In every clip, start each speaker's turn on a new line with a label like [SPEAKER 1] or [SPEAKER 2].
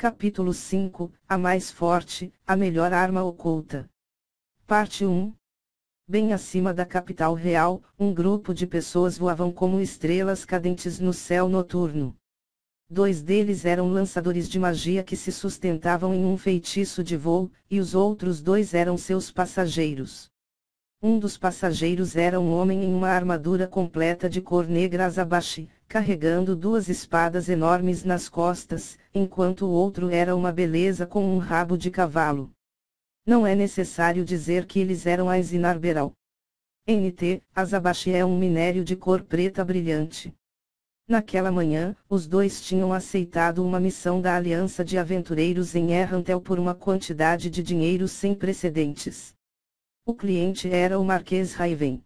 [SPEAKER 1] Capítulo 5, a mais forte, a melhor arma oculta. Parte 1. Bem acima da capital real, um grupo de pessoas voavam como estrelas cadentes no céu noturno. 2 deles eram lançadores de magia que se sustentavam em um feitiço de voo, e os outros 2 eram seus passageiros. Um dos passageiros era um homem em uma armadura completa de cor negra azabache, carregando 2 espadas enormes nas costas, enquanto o outro era uma beleza com um rabo de cavalo. Não é necessário dizer que eles eram Aizinarberal. NT, azabache é um minério de cor preta brilhante. Naquela manhã, os 2 tinham aceitado uma missão da Aliança de Aventureiros em Errantel por uma quantidade de dinheiro sem precedentes. O cliente era o Marquês Raven.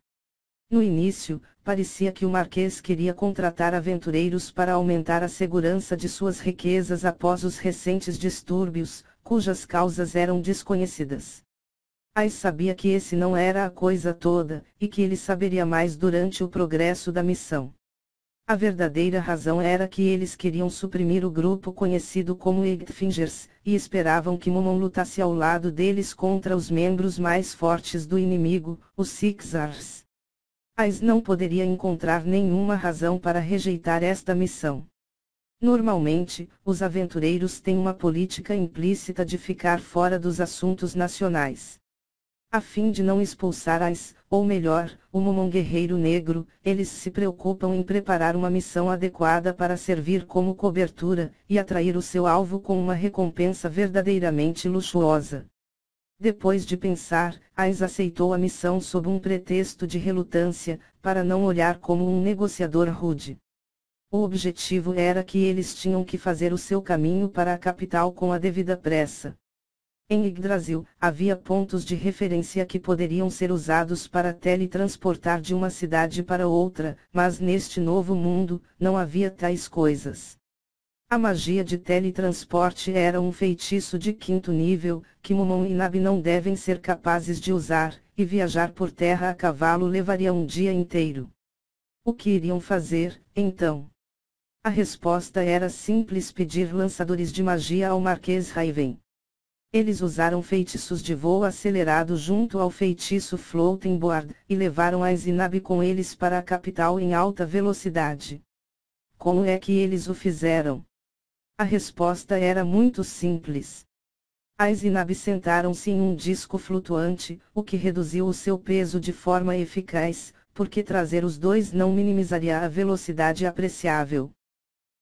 [SPEAKER 1] No início, parecia que o Marquês queria contratar aventureiros para aumentar a segurança de suas riquezas após os recentes distúrbios, cujas causas eram desconhecidas. Ais sabia que esse não era a coisa toda, e que ele saberia mais durante o progresso da missão. A verdadeira razão era que eles queriam suprimir o grupo conhecido como Eighfingers, e esperavam que Momon lutasse ao lado deles contra os membros mais fortes do inimigo, os Sixars. Ais não poderia encontrar nenhuma razão para rejeitar esta missão. Normalmente, os aventureiros têm uma política implícita de ficar fora dos assuntos nacionais. A fim de não expulsar Ais, ou melhor, o Momon Guerreiro Negro, eles se preocupam em preparar uma missão adequada para servir como cobertura, e atrair o seu alvo com uma recompensa verdadeiramente luxuosa. Depois de pensar, Ais aceitou a missão sob um pretexto de relutância, para não olhar como um negociador rude. O objetivo era que eles tinham que fazer o seu caminho para a capital com a devida pressa. Em Yggdrasil, havia pontos de referência que poderiam ser usados para teletransportar de uma cidade para outra, mas neste novo mundo, não havia tais coisas. A magia de teletransporte era um feitiço de 5º nível, que Momon e Nabi não devem ser capazes de usar, e viajar por terra a cavalo levaria um dia inteiro. O que iriam fazer, então? A resposta era simples: pedir lançadores de magia ao Marquês Raven. Eles usaram feitiços de voo acelerado junto ao feitiço Floating Board, e levaram Aizinab com eles para a capital em alta velocidade. Como é que eles o fizeram? A resposta era muito simples. Aizinab sentaram-se em um disco flutuante, o que reduziu o seu peso de forma eficaz, porque trazer os 2 não minimizaria a velocidade apreciável.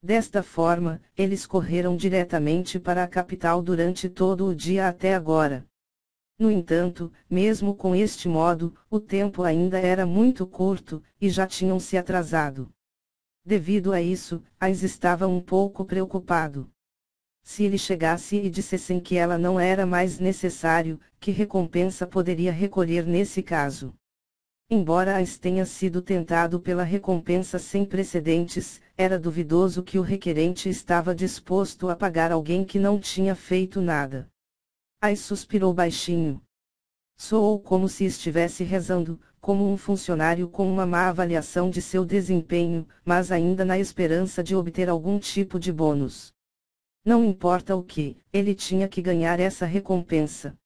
[SPEAKER 1] Desta forma, eles correram diretamente para a capital durante todo o dia até agora. No entanto, mesmo com este modo, o tempo ainda era muito curto, e já tinham se atrasado. Devido a isso, Ais estava um pouco preocupado. Se ele chegasse e dissessem que ela não era mais necessário, que recompensa poderia recolher nesse caso? Embora Ais tenha sido tentado pela recompensa sem precedentes, era duvidoso que o requerente estava disposto a pagar alguém que não tinha feito nada. Ais suspirou baixinho. Soou como se estivesse rezando, como um funcionário com uma má avaliação de seu desempenho, mas ainda na esperança de obter algum tipo de bônus. Não importa o que, ele tinha que ganhar essa recompensa.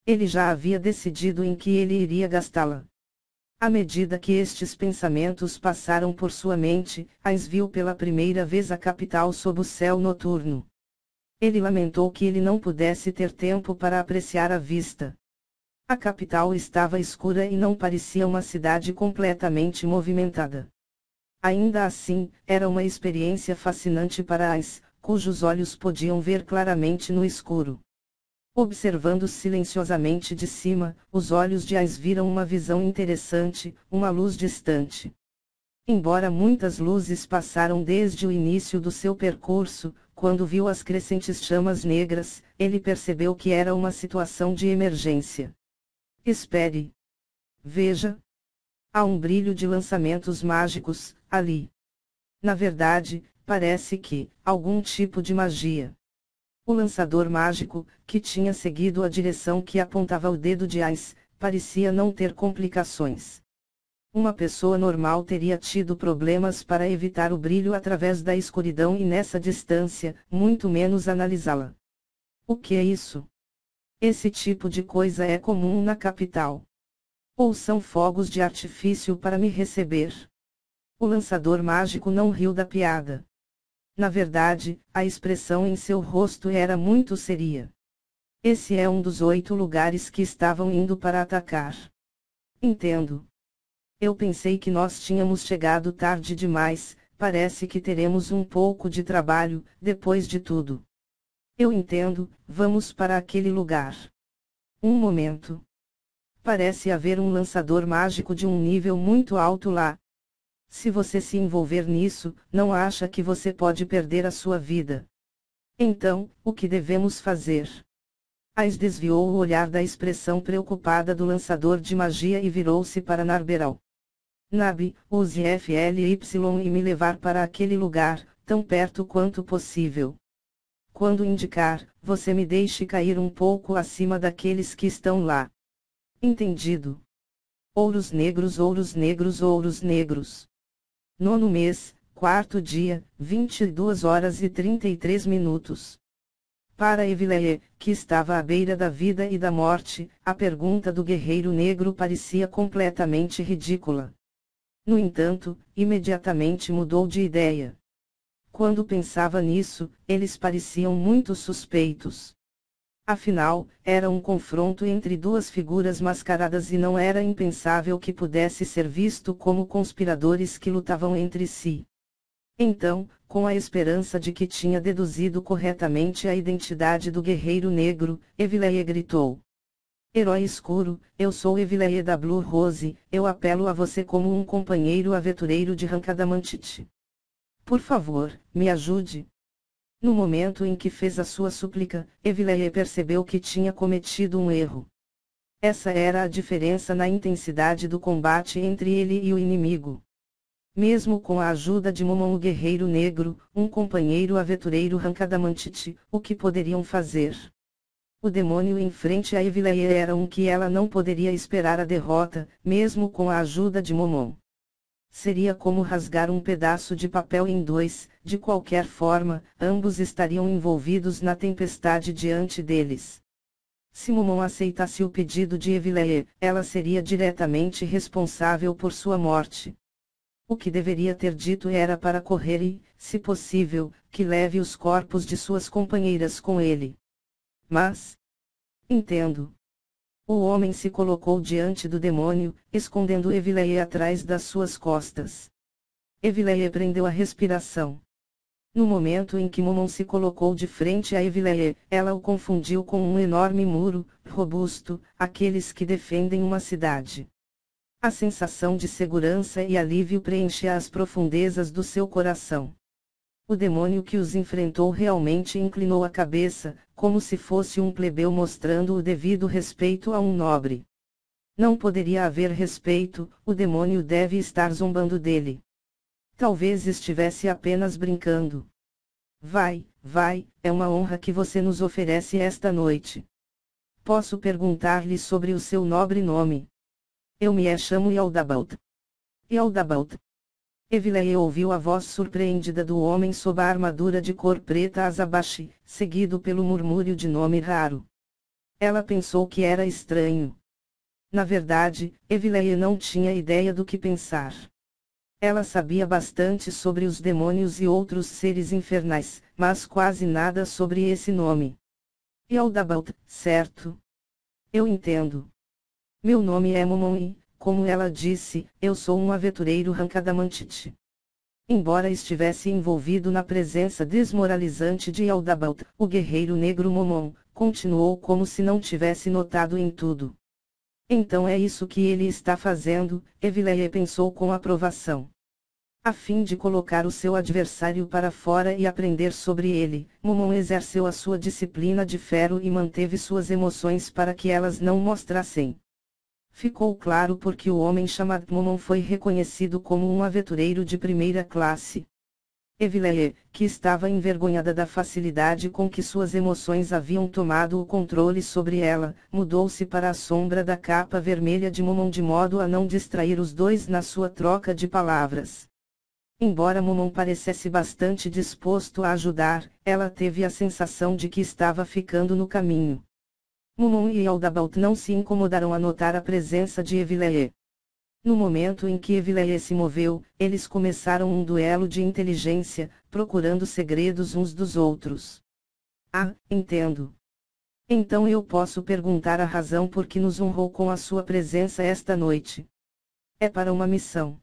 [SPEAKER 1] Ele já havia decidido em que ele iria gastá-la. À medida que estes pensamentos passaram por sua mente, Ais viu pela primeira vez a capital sob o céu noturno. Ele lamentou que ele não pudesse ter tempo para apreciar a vista. A capital estava escura e não parecia uma cidade completamente movimentada. Ainda assim, era uma experiência fascinante para Ais, cujos olhos podiam ver claramente no escuro. Observando silenciosamente de cima, os olhos de Ais viram uma visão interessante, uma luz distante. Embora muitas luzes passaram desde o início do seu percurso, quando viu as crescentes chamas negras, ele percebeu que era uma situação de emergência. Espere. Veja. Há um brilho de lançamentos mágicos, ali. Na verdade, parece que, algum tipo de magia. O lançador mágico, que tinha seguido a direção que apontava o dedo de Ais, parecia não ter complicações. Uma pessoa normal teria tido problemas para evitar o brilho através da escuridão e nessa distância, muito menos analisá-la. O que é isso? Esse tipo de coisa é comum na capital. Ou são fogos de artifício para me receber? O lançador mágico não riu da piada. Na verdade, a expressão em seu rosto era muito séria. Esse é um dos 8 lugares que estavam indo para atacar. Entendo. Eu pensei que nós tínhamos chegado tarde demais, parece que teremos um pouco de trabalho, depois de tudo. Eu entendo, vamos para aquele lugar. Um momento. Parece haver um lançador mágico de um nível muito alto lá. Se você se envolver nisso, não acha que você pode perder a sua vida. Então, o que devemos fazer? Ais desviou o olhar da expressão preocupada do lançador de magia e virou-se para Narberal. Nabi, use FLY e me levar para aquele lugar, tão perto quanto possível. Quando indicar, você me deixe cair um pouco acima daqueles que estão lá. Entendido. Ouros negros, ouros negros, ouros negros. 9º mês, 4º dia, 22 horas e 33 minutos. Para Evileie, que estava à beira da vida e da morte, a pergunta do guerreiro negro parecia completamente ridícula. No entanto, imediatamente mudou de ideia. Quando pensava nisso, eles pareciam muito suspeitos. Afinal, era um confronto entre duas figuras mascaradas e não era impensável que pudesse ser visto como conspiradores que lutavam entre si. Então, com a esperança de que tinha deduzido corretamente a identidade do guerreiro negro, Evileie gritou. Herói escuro, eu sou Evileie da Blue Rose, eu apelo a você como um companheiro aventureiro de Rankadamantite. Por favor, me ajude. No momento em que fez a sua súplica, Evileie percebeu que tinha cometido um erro. Essa era a diferença na intensidade do combate entre ele e o inimigo. Mesmo com a ajuda de Momon o guerreiro negro, um companheiro aventureiro Rankadamantite, o que poderiam fazer? O demônio em frente a Evileie era um que ela não poderia esperar a derrota, mesmo com a ajuda de Momon. Seria como rasgar um pedaço de papel em dois, de qualquer forma, ambos estariam envolvidos na tempestade diante deles. Se Momon aceitasse o pedido de Evileie, ela seria diretamente responsável por sua morte. O que deveria ter dito era para correr e, se possível, que leve os corpos de suas companheiras com ele. Mas... Entendo. O homem se colocou diante do demônio, escondendo Evileie atrás das suas costas. Evileie prendeu a respiração. No momento em que Momon se colocou de frente a Evileie, ela o confundiu com um enorme muro, robusto, aqueles que defendem uma cidade. A sensação de segurança e alívio preenchia as profundezas do seu coração. O demônio que os enfrentou realmente inclinou a cabeça, como se fosse um plebeu mostrando o devido respeito a um nobre. Não poderia haver respeito, o demônio deve estar zombando dele. Talvez estivesse apenas brincando. Vai, é uma honra que você nos oferece esta noite. Posso perguntar-lhe sobre o seu nobre nome? Eu me chamo Yaldabaoth. Yaldabaoth. Evileie ouviu a voz surpreendida do homem sob a armadura de cor preta Azabashi, seguido pelo murmúrio de nome raro. Ela pensou que era estranho. Na verdade, Evileie não tinha ideia do que pensar. Ela sabia bastante sobre os demônios e outros seres infernais, mas quase nada sobre esse nome. Yaldabaoth, certo? Eu entendo. Meu nome é Momon e, como ela disse, eu sou um aventureiro Rankadamantite. Embora estivesse envolvido na presença desmoralizante de Yaldabaoth, o guerreiro negro Momon, continuou como se não tivesse notado em tudo. Então é isso que ele está fazendo, Evileie pensou com aprovação. A fim de colocar o seu adversário para fora e aprender sobre ele, Momon exerceu a sua disciplina de ferro e manteve suas emoções para que elas não mostrassem. Ficou claro porque o homem chamado Momon foi reconhecido como um aventureiro de primeira classe. Eveleie, que estava envergonhada da facilidade com que suas emoções haviam tomado o controle sobre ela, mudou-se para a sombra da capa vermelha de Momon de modo a não distrair os dois na sua troca de palavras. Embora Momon parecesse bastante disposto a ajudar, ela teve a sensação de que estava ficando no caminho. Momon e Yaldabaoth não se incomodaram a notar a presença de Eveleie. No momento em que Eveleie se moveu, eles começaram um duelo de inteligência, procurando segredos uns dos outros. Ah, entendo. Então eu posso perguntar a razão por que nos honrou com a sua presença esta noite. É para uma missão.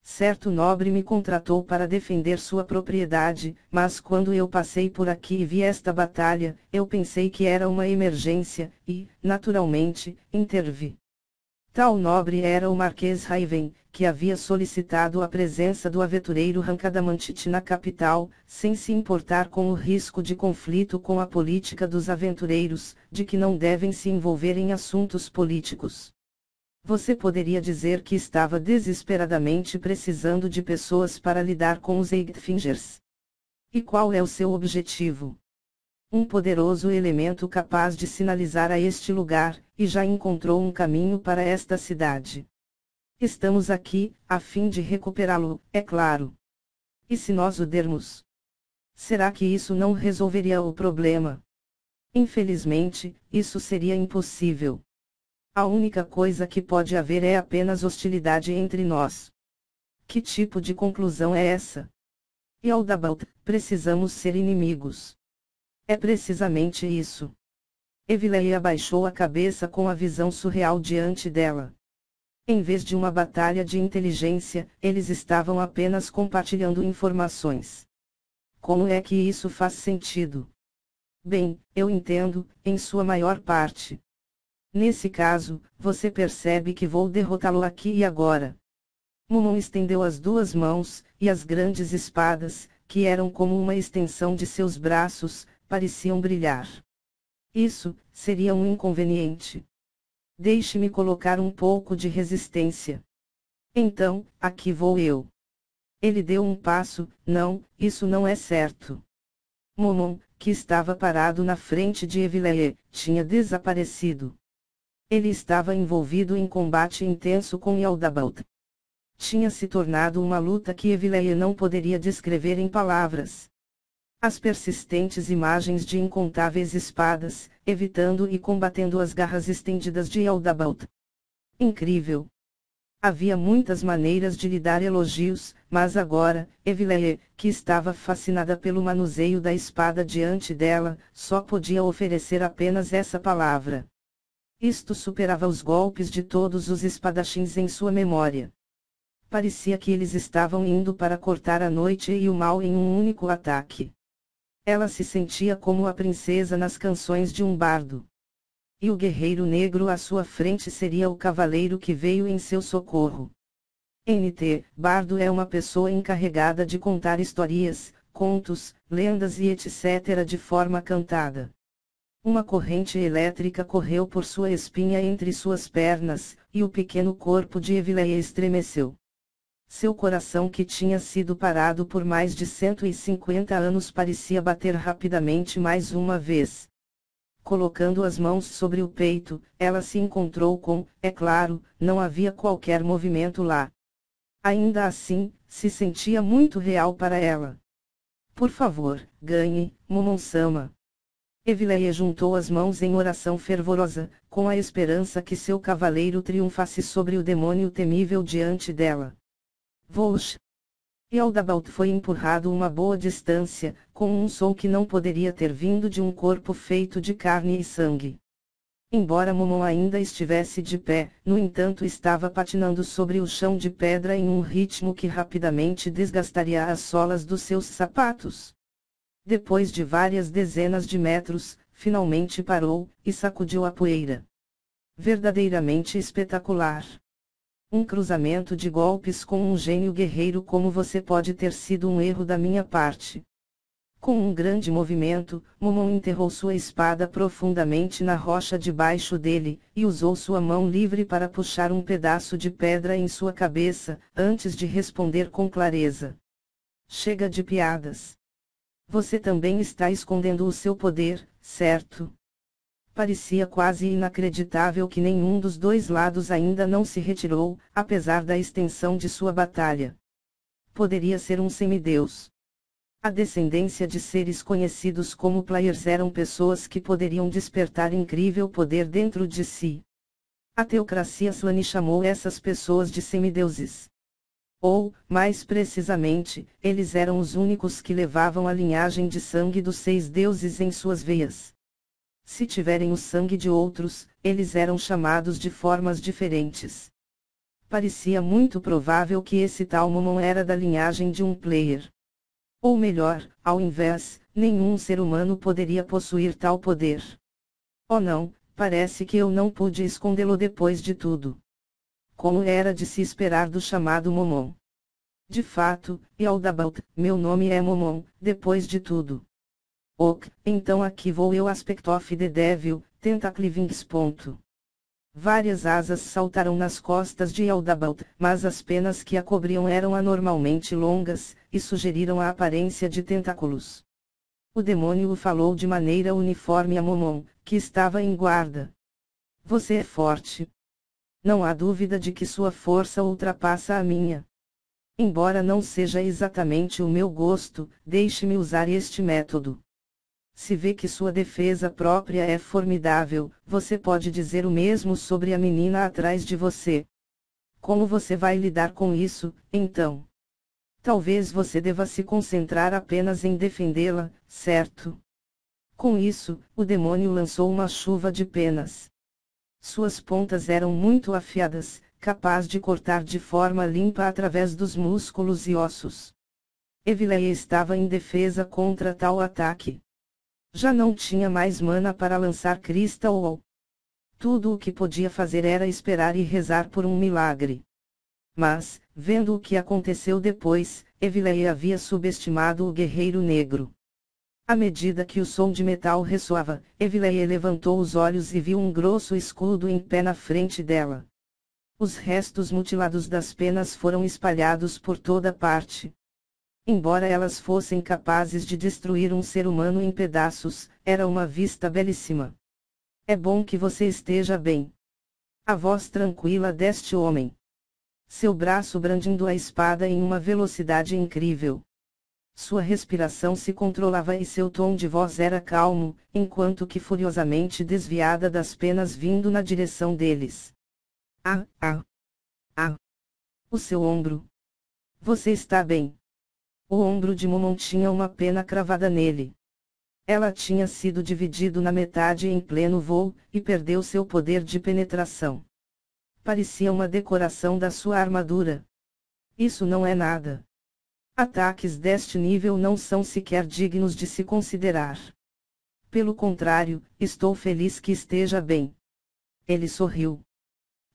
[SPEAKER 1] Certo nobre me contratou para defender sua propriedade, mas quando eu passei por aqui e vi esta batalha, eu pensei que era uma emergência, e, naturalmente, intervi. Tal nobre era o Marquês Raven, que havia solicitado a presença do aventureiro Rancadamantite na capital, sem se importar com o risco de conflito com a política dos aventureiros, de que não devem se envolver em assuntos políticos. Você poderia dizer que estava desesperadamente precisando de pessoas para lidar com os Eightfingers. E qual é o seu objetivo? Um poderoso elemento capaz de sinalizar a este lugar, e já encontrou um caminho para esta cidade. Estamos aqui, a fim de recuperá-lo, é claro. E se nós o dermos? Será que isso não resolveria o problema? Infelizmente, isso seria impossível. A única coisa que pode haver é apenas hostilidade entre nós. Que tipo de conclusão é essa? Yaldabaoth, precisamos ser inimigos. É precisamente isso. Eveleie abaixou a cabeça com a visão surreal diante dela. Em vez de uma batalha de inteligência, eles estavam apenas compartilhando informações. Como é que isso faz sentido? Bem, eu entendo, em sua maior parte. Nesse caso, você percebe que vou derrotá-lo aqui e agora. Momon estendeu as duas mãos, e as grandes espadas, que eram como uma extensão de seus braços, pareciam brilhar. Isso seria um inconveniente. Deixe-me colocar um pouco de resistência. Então, aqui vou eu. Ele deu um passo. Não, isso não é certo. Momon, que estava parado na frente de Eveleie, tinha desaparecido. Ele estava envolvido em combate intenso com Yaldabaoth. Tinha se tornado uma luta que Eveleie não poderia descrever em palavras. As persistentes imagens de incontáveis espadas, evitando e combatendo as garras estendidas de Yaldabaoth. Incrível! Havia muitas maneiras de lhe dar elogios, mas agora, Eveleie, que estava fascinada pelo manuseio da espada diante dela, só podia oferecer apenas essa palavra. Isto superava os golpes de todos os espadachins em sua memória. Parecia que eles estavam indo para cortar a noite e o mal em um único ataque. Ela se sentia como a princesa nas canções de um bardo. E o guerreiro negro à sua frente seria o cavaleiro que veio em seu socorro. Bardo é uma pessoa encarregada de contar histórias, contos, lendas e etc. de forma cantada. Uma corrente elétrica correu por sua espinha entre suas pernas, e o pequeno corpo de Eveleie estremeceu. Seu coração, que tinha sido parado por mais de 150 anos, parecia bater rapidamente mais uma vez. Colocando as mãos sobre o peito, ela se encontrou com, é claro, não havia qualquer movimento lá. Ainda assim, se sentia muito real para ela. Por favor, ganhe, Momon-sama. Eveleie juntou as mãos em oração fervorosa, com a esperança que seu cavaleiro triunfasse sobre o demônio temível diante dela. Volsh! Yaldabaoth foi empurrado uma boa distância, com um som que não poderia ter vindo de um corpo feito de carne e sangue. Embora Momon ainda estivesse de pé, no entanto estava patinando sobre o chão de pedra em um ritmo que rapidamente desgastaria as solas dos seus sapatos. Depois de várias dezenas de metros, finalmente parou, e sacudiu a poeira. Verdadeiramente espetacular. Um cruzamento de golpes com um gênio guerreiro como você pode ter sido um erro da minha parte. Com um grande movimento, Momon enterrou sua espada profundamente na rocha debaixo dele, e usou sua mão livre para puxar um pedaço de pedra em sua cabeça, antes de responder com clareza. chega de piadas. Você também está escondendo o seu poder, certo? Parecia quase inacreditável que nenhum dos dois lados ainda não se retirou, apesar da extensão de sua batalha. Poderia ser um semideus. A descendência de seres conhecidos como players eram pessoas que poderiam despertar incrível poder dentro de si. A teocracia Slane chamou essas pessoas de semideuses. Ou, mais precisamente, eles eram os únicos que levavam a linhagem de sangue dos 6 deuses em suas veias. Se tiverem o sangue de outros, eles eram chamados de formas diferentes. Parecia muito provável que esse tal Momon era da linhagem de um player. Ou melhor, ao invés, nenhum ser humano poderia possuir tal poder. Oh não, parece que eu não pude escondê-lo depois de tudo. Como era de se esperar do chamado Momon. De fato, Yaldabaoth, meu nome é Momon, depois de tudo. Ok, então aqui vou eu Aspect of the Devil, Tentaclivings. Várias asas saltaram nas costas de Yaldabaoth, mas as penas que a cobriam eram anormalmente longas, e sugeriram a aparência de tentáculos. O demônio falou de maneira uniforme a Momon, que estava em guarda. Você é forte. Não há dúvida de que sua força ultrapassa a minha. Embora não seja exatamente o meu gosto, deixe-me usar este método. Se vê que sua defesa própria é formidável, você pode dizer o mesmo sobre a menina atrás de você. Como você vai lidar com isso, então? Talvez você deva se concentrar apenas em defendê-la, certo? Com isso, o demônio lançou uma chuva de penas. Suas pontas eram muito afiadas, capaz de cortar de forma limpa através dos músculos e ossos. Evileia estava indefesa contra tal ataque. Já não tinha mais mana para lançar Crystal Wall. Tudo o que podia fazer era esperar e rezar por um milagre. Mas, vendo o que aconteceu depois, Evileia havia subestimado o guerreiro negro. À medida que o som de metal ressoava, Evileia levantou os olhos e viu um grosso escudo em pé na frente dela. Os restos mutilados das penas foram espalhados por toda parte. Embora elas fossem capazes de destruir um ser humano em pedaços, era uma vista belíssima. É bom que você esteja bem. A voz tranquila deste homem. Seu braço brandindo a espada em uma velocidade incrível. Sua respiração se controlava e seu tom de voz era calmo, enquanto que furiosamente desviada das penas vindo na direção deles. Ah, ah, ah. O seu ombro. Você está bem. O ombro de Momon tinha uma pena cravada nele. Ela tinha sido dividido na metade em pleno voo, e perdeu seu poder de penetração. Parecia uma decoração da sua armadura. Isso não é nada. Ataques deste nível não são sequer dignos de se considerar. Pelo contrário, estou feliz que esteja bem. Ele sorriu.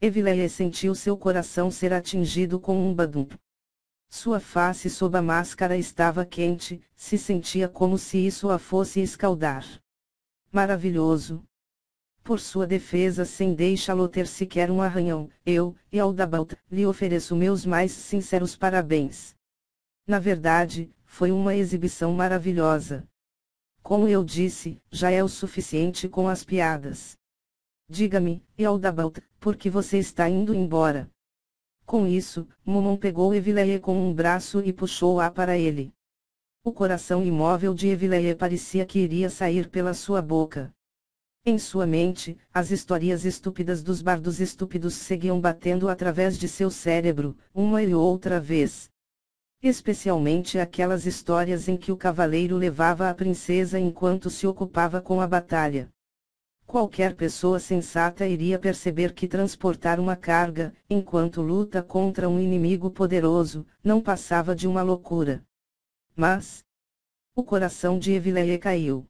[SPEAKER 1] Evileia sentiu seu coração ser atingido com um badum. Sua face sob a máscara estava quente, se sentia como se isso a fosse escaldar. Maravilhoso. Por sua defesa sem deixá-lo ter sequer um arranhão, eu, Yaldabaoth, lhe ofereço meus mais sinceros parabéns. Na verdade, foi uma exibição maravilhosa. Como eu disse, já é o suficiente com as piadas. Diga-me, Yaldabaoth, por que você está indo embora? Com isso, Momon pegou Evileia com um braço e puxou-a para ele. O coração imóvel de Evileia parecia que iria sair pela sua boca. Em sua mente, as histórias estúpidas dos bardos estúpidos seguiam batendo através de seu cérebro, uma e outra vez. Especialmente aquelas histórias em que o cavaleiro levava a princesa enquanto se ocupava com a batalha. Qualquer pessoa sensata iria perceber que transportar uma carga, enquanto luta contra um inimigo poderoso, não passava de uma loucura. Mas o coração de Evileia caiu.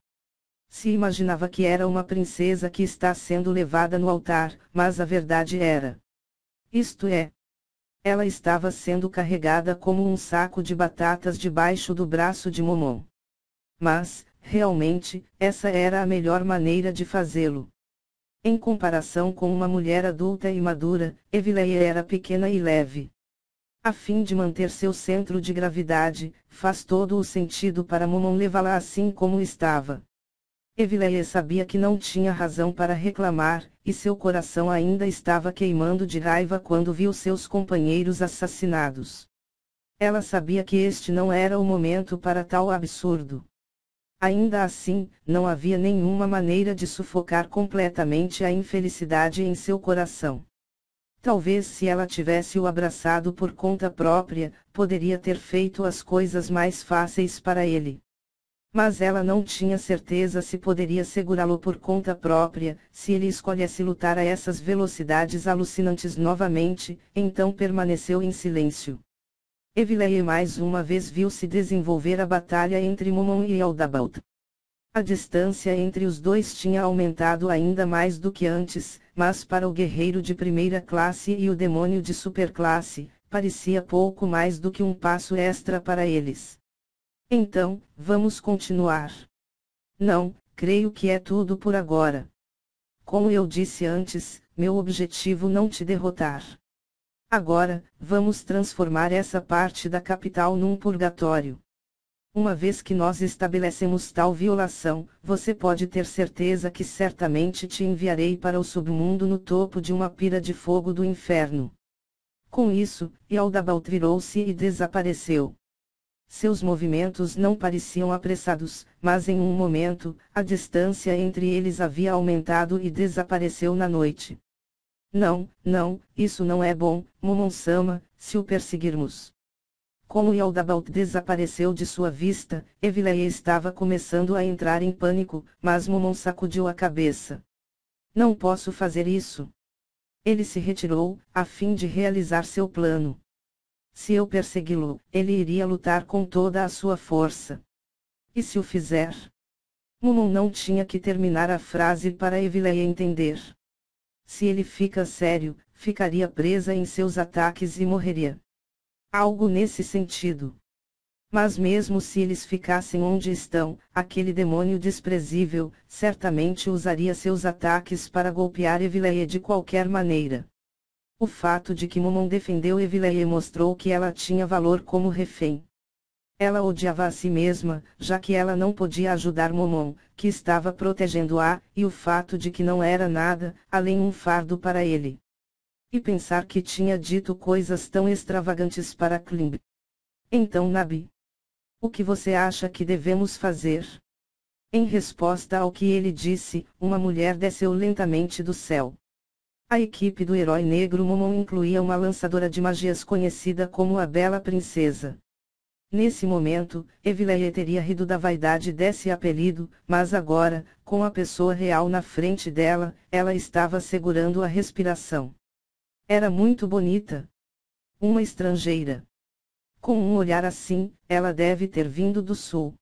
[SPEAKER 1] Se imaginava que era uma princesa que está sendo levada no altar, mas a verdade era. Isto é. Ela estava sendo carregada como um saco de batatas debaixo do braço de Momon. Mas, realmente, essa era a melhor maneira de fazê-lo. Em comparação com uma mulher adulta e madura, Evileia era pequena e leve. A fim de manter seu centro de gravidade, faz todo o sentido para Momon levá-la assim como estava. Eveleia sabia que não tinha razão para reclamar, e seu coração ainda estava queimando de raiva quando viu seus companheiros assassinados. Ela sabia que este não era o momento para tal absurdo. Ainda assim, não havia nenhuma maneira de sufocar completamente a infelicidade em seu coração. Talvez se ela tivesse o abraçado por conta própria, poderia ter feito as coisas mais fáceis para ele. Mas ela não tinha certeza se poderia segurá-lo por conta própria, se ele escolhesse lutar a essas velocidades alucinantes novamente, então permaneceu em silêncio. Eveleia mais uma vez viu-se desenvolver a batalha entre Momon e Aldabald. A distância entre os dois tinha aumentado ainda mais do que antes, mas para o guerreiro de primeira classe e o demônio de superclasse, parecia pouco mais do que um passo extra para eles. Então, vamos continuar. Não, creio que é tudo por agora. Como eu disse antes, meu objetivo não te derrotar. Agora, vamos transformar essa parte da capital num purgatório. Uma vez que nós estabelecemos tal violação, você pode ter certeza que certamente te enviarei para o submundo no topo de uma pira de fogo do inferno. Com isso, Aldabald virou-se e desapareceu. Seus movimentos não pareciam apressados, mas em um momento, a distância entre eles havia aumentado e desapareceu na noite. Não, isso não é bom, Momon-sama, se o perseguirmos. Como Aldabald desapareceu de sua vista, Eveleia estava começando a entrar em pânico, mas Momon sacudiu a cabeça. Não posso fazer isso. Ele se retirou, a fim de realizar seu plano. Se eu persegui-lo, ele iria lutar com toda a sua força. E se o fizer? Momon não tinha que terminar a frase para Eveleia entender. Se ele fica sério, ficaria presa em seus ataques e morreria. Algo nesse sentido. Mas mesmo se eles ficassem onde estão, aquele demônio desprezível, certamente usaria seus ataques para golpear Eveleia de qualquer maneira. O fato de que Momon defendeu Eveleia mostrou que ela tinha valor como refém. Ela odiava a si mesma, já que ela não podia ajudar Momon, que estava protegendo-a, e o fato de que não era nada, além um fardo para ele. E pensar que tinha dito coisas tão extravagantes para Klimb. Então Nabi, o que você acha que devemos fazer? Em resposta ao que ele disse, uma mulher desceu lentamente do céu. A equipe do herói negro Momon incluía uma lançadora de magias conhecida como a Bela Princesa. Nesse momento, Eveleia teria rido da vaidade desse apelido, mas agora, com a pessoa real na frente dela, ela estava segurando a respiração. Era muito bonita. Uma estrangeira. Com um olhar assim, ela deve ter vindo do sul.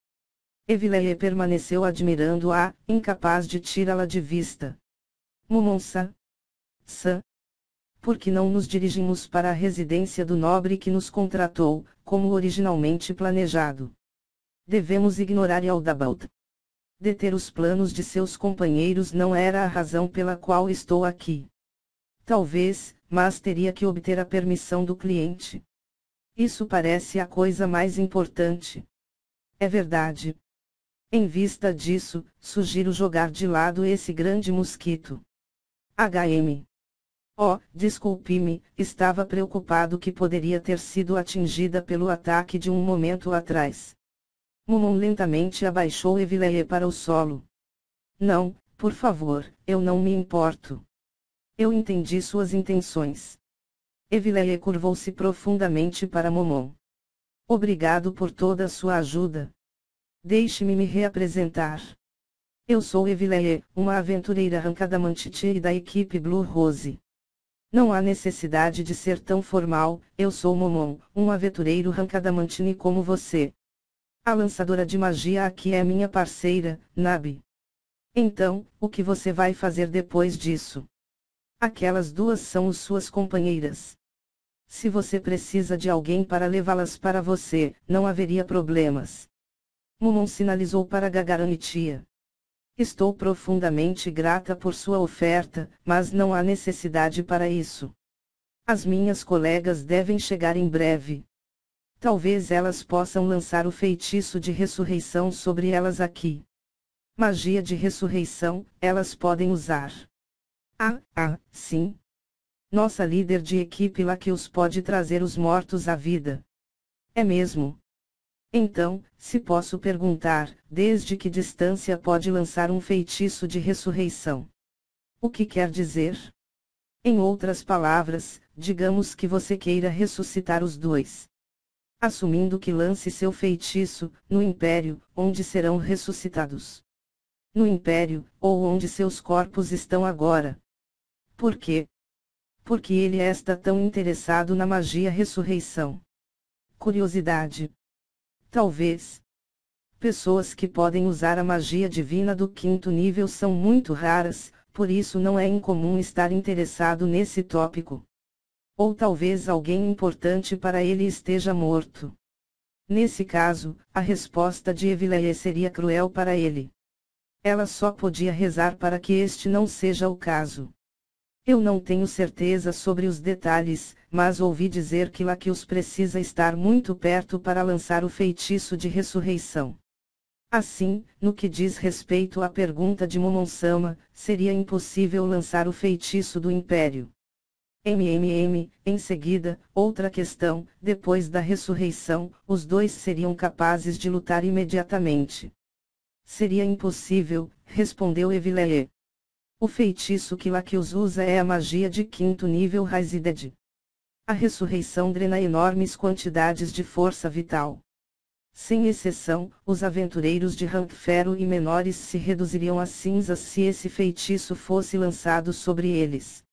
[SPEAKER 1] Eveleia permaneceu admirando-a, incapaz de tirá-la de vista. Momon-san. Por que não nos dirigimos para a residência do nobre que nos contratou, como originalmente planejado? Devemos ignorar Aldabald. Deter os planos de seus companheiros não era a razão pela qual estou aqui. Talvez, mas teria que obter a permissão do cliente. Isso parece a coisa mais importante. É verdade. Em vista disso, sugiro jogar de lado esse grande mosquito. HM. Oh, desculpe-me, estava preocupado que poderia ter sido atingida pelo ataque de um momento atrás. Momon lentamente abaixou Eveleia para o solo. Não, por favor, eu não me importo. Eu entendi suas intenções. Eveleia curvou-se profundamente para Momon. Obrigado por toda a sua ajuda. Deixe-me me reapresentar. Eu sou Eveleia, uma aventureira Rankadamantiti e da equipe Blue Rose. Não há necessidade de ser tão formal, eu sou Momon, um aventureiro Rankadamantini como você. A lançadora de magia aqui é minha parceira, Nabi. Então, o que você vai fazer depois disso? Aquelas duas são suas companheiras. Se você precisa de alguém para levá-las para você, não haveria problemas. Momon sinalizou para Gagaran e Tia. Estou profundamente grata por sua oferta, mas não há necessidade para isso. As minhas colegas devem chegar em breve. Talvez elas possam lançar o feitiço de ressurreição sobre elas aqui. Magia de ressurreição, elas podem usar. Sim. Nossa líder de equipe Laqueus pode trazer os mortos à vida. É mesmo? Então, se posso perguntar, desde que distância pode lançar um feitiço de ressurreição? O que quer dizer? Em outras palavras, digamos que você queira ressuscitar os dois. Assumindo que lance seu feitiço, no Império, onde serão ressuscitados. No Império, ou onde seus corpos estão agora. Por quê? Porque ele está tão interessado na magia ressurreição. Curiosidade. Talvez. Pessoas que podem usar a magia divina do 5º nível são muito raras, por isso não é incomum estar interessado nesse tópico. Ou talvez alguém importante para ele esteja morto. Nesse caso, a resposta de Evilaye seria cruel para ele. Ela só podia rezar para que este não seja o caso. Eu não tenho certeza sobre os detalhes, mas ouvi dizer que Laqueus precisa estar muito perto para lançar o feitiço de ressurreição. Assim, no que diz respeito à pergunta de Momon-sama, seria impossível lançar o feitiço do Império. Em seguida, outra questão, depois da ressurreição, os dois seriam capazes de lutar imediatamente. Seria impossível, respondeu Evilaye. O feitiço que Laqueus usa é a magia de 5º nível Raizided. A ressurreição drena enormes quantidades de força vital. Sem exceção, os aventureiros de rank ferro e menores se reduziriam a cinzas se esse feitiço fosse lançado sobre eles.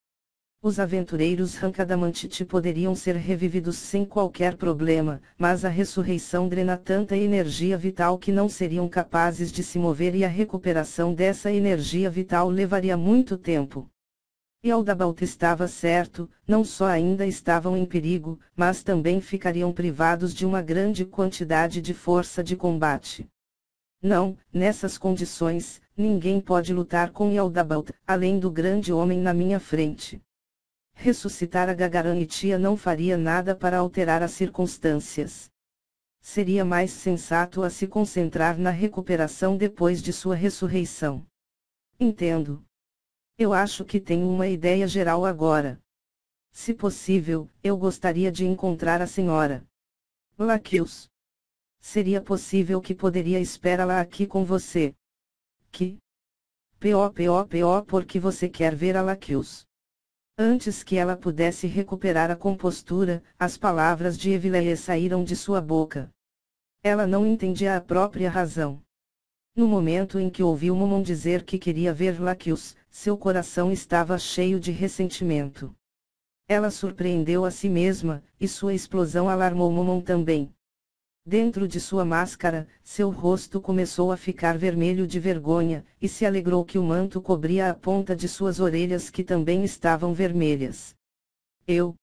[SPEAKER 1] Os aventureiros rank adamantite poderiam ser revividos sem qualquer problema, mas a ressurreição drena tanta energia vital que não seriam capazes de se mover e a recuperação dessa energia vital levaria muito tempo. E Aldabalt estava certo, não só ainda estavam em perigo, mas também ficariam privados de uma grande quantidade de força de combate. Não, nessas condições, ninguém pode lutar com Aldabalt, além do grande homem na minha frente. Ressuscitar a Gagaranitia não faria nada para alterar as circunstâncias. Seria mais sensato a se concentrar na recuperação depois de sua ressurreição. Entendo. Eu acho que tenho uma ideia geral agora. Se possível, eu gostaria de encontrar a senhora Laqueus. Seria possível que poderia esperá-la aqui com você? Que? Porque você quer ver a Laqueus. Antes que ela pudesse recuperar a compostura, as palavras de Evilaye saíram de sua boca. Ela não entendia a própria razão. No momento em que ouviu Momon dizer que queria ver Laqueus, seu coração estava cheio de ressentimento. Ela surpreendeu a si mesma, e sua explosão alarmou Momon também. Dentro de sua máscara, seu rosto começou a ficar vermelho de vergonha, e se alegrou que o manto cobria a ponta de suas orelhas que também estavam vermelhas. Eu